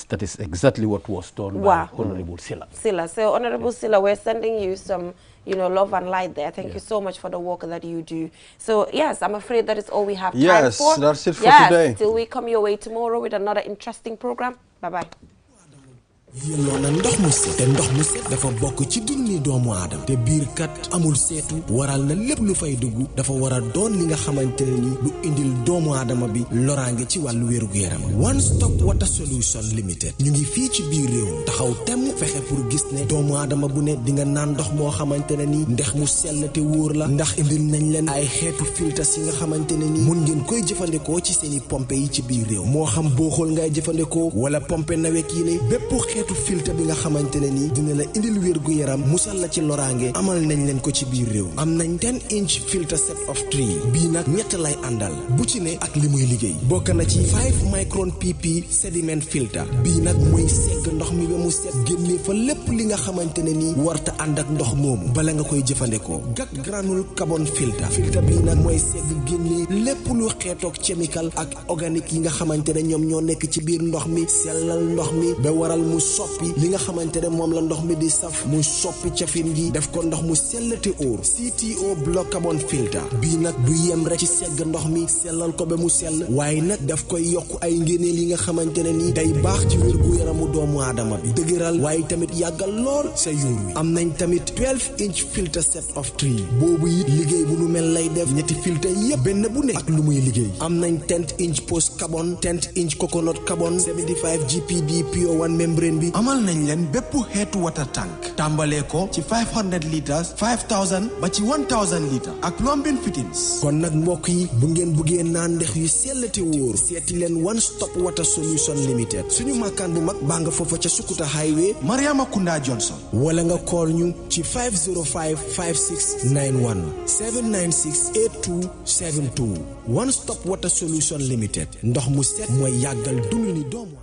Speaker 14: that is exactly what was done by Honorable Silla.
Speaker 2: So Honorable Silla, we're sending you some, you know, love and light there. Thank you so much for the work that you do. So yes, I'm afraid that is all we have time for.
Speaker 3: Yes, that's it for today.
Speaker 2: Till we come your way tomorrow with another interesting program. Bye-bye.
Speaker 1: yelloo na ndox mu set te ndox mu set dafa bokk ci dunni doomu aadama te biir kat amul seetu waral na lépp lu fay dugg dafa war a doon li nga xamante ne ni lu indil doomu aadama bi loraange ci wàllu wér-gu-yaram One Stop Water Solution Limited ñu ngi fii ci biir réew taxaw temm fexe pour gis ne doomu aadama bu ne di nga naan ndox moo xamante ne ni ndox mu sell te wóor la ndax indil nañ leen ay xeetu filtres yi nga xamante ne ni mun ngeen koy jëfandikoo ci seeni pompe yi ci biir réew moo xam booxul ngay jëfandikoo wala pompe nawek yi ne bépp xeetu filtre bi nga xamante ne ni dina la indil wérgu yaram musal la ci loraange amal nañ leen ko ci biir réew am nañ 10-inch filter set of 3 bii nag ñett lay àndal bu ci ne ak li muy liggéey bokk na ci 5 micron pp sediment filter bii nag mooy segg ndox mi ba mu set génne fa lépp li nga xamante ne ni warta ànd ak ndox moomu bala nga koy jëfandikoo gat granule carbon filter bii nag mooy segg génne lépp lu xeetoog chemical ak organique yi nga xamante ne ñoom ñoo nekk ci biir ndox mi sellal ndox mi ba waral mu soppi li nga xamante ne moom la ndox mi di saf mu soppi cafin gi def ko ndox mu sellate óor CTO block carbon filter bii nag du yem rek ci segg ndox mi sellal ko ba mu sell waaye nag daf koy yokk ay ngéneel yi nga xamante ne ni day baax ci wérgu yaramu doomu aadama bi dëgëral waaye tamit yàggal lool sa yuur wi am nañ tamit 12-inch filter set of 3 boobu it liggéey bu nu mel lay def ñetti filter yépp benn bu ne ak lu muy liggéey am nañ 10-inch post carbon 10-inch coconut carbon 75 GPD Pure 1 membrane bi amal nañ leen bépp xeetu water tank tàmbalee ko ci 500 litres 5000 ba ci 1000 litres ak plumbing fittings kon nag mbokk yi bu ngeen buggee naan ndex yu sellate wóor seeti leen One Stop Water Solution Limited suñu makkaan bu mag baa nga foofa ca Sukuta Highway Mariama Kunda Johnson wala nga call ñu ci 505 5691 796 8272 One Stop Water Solution Limited ndox mu set mooy yàggal dund ni doomu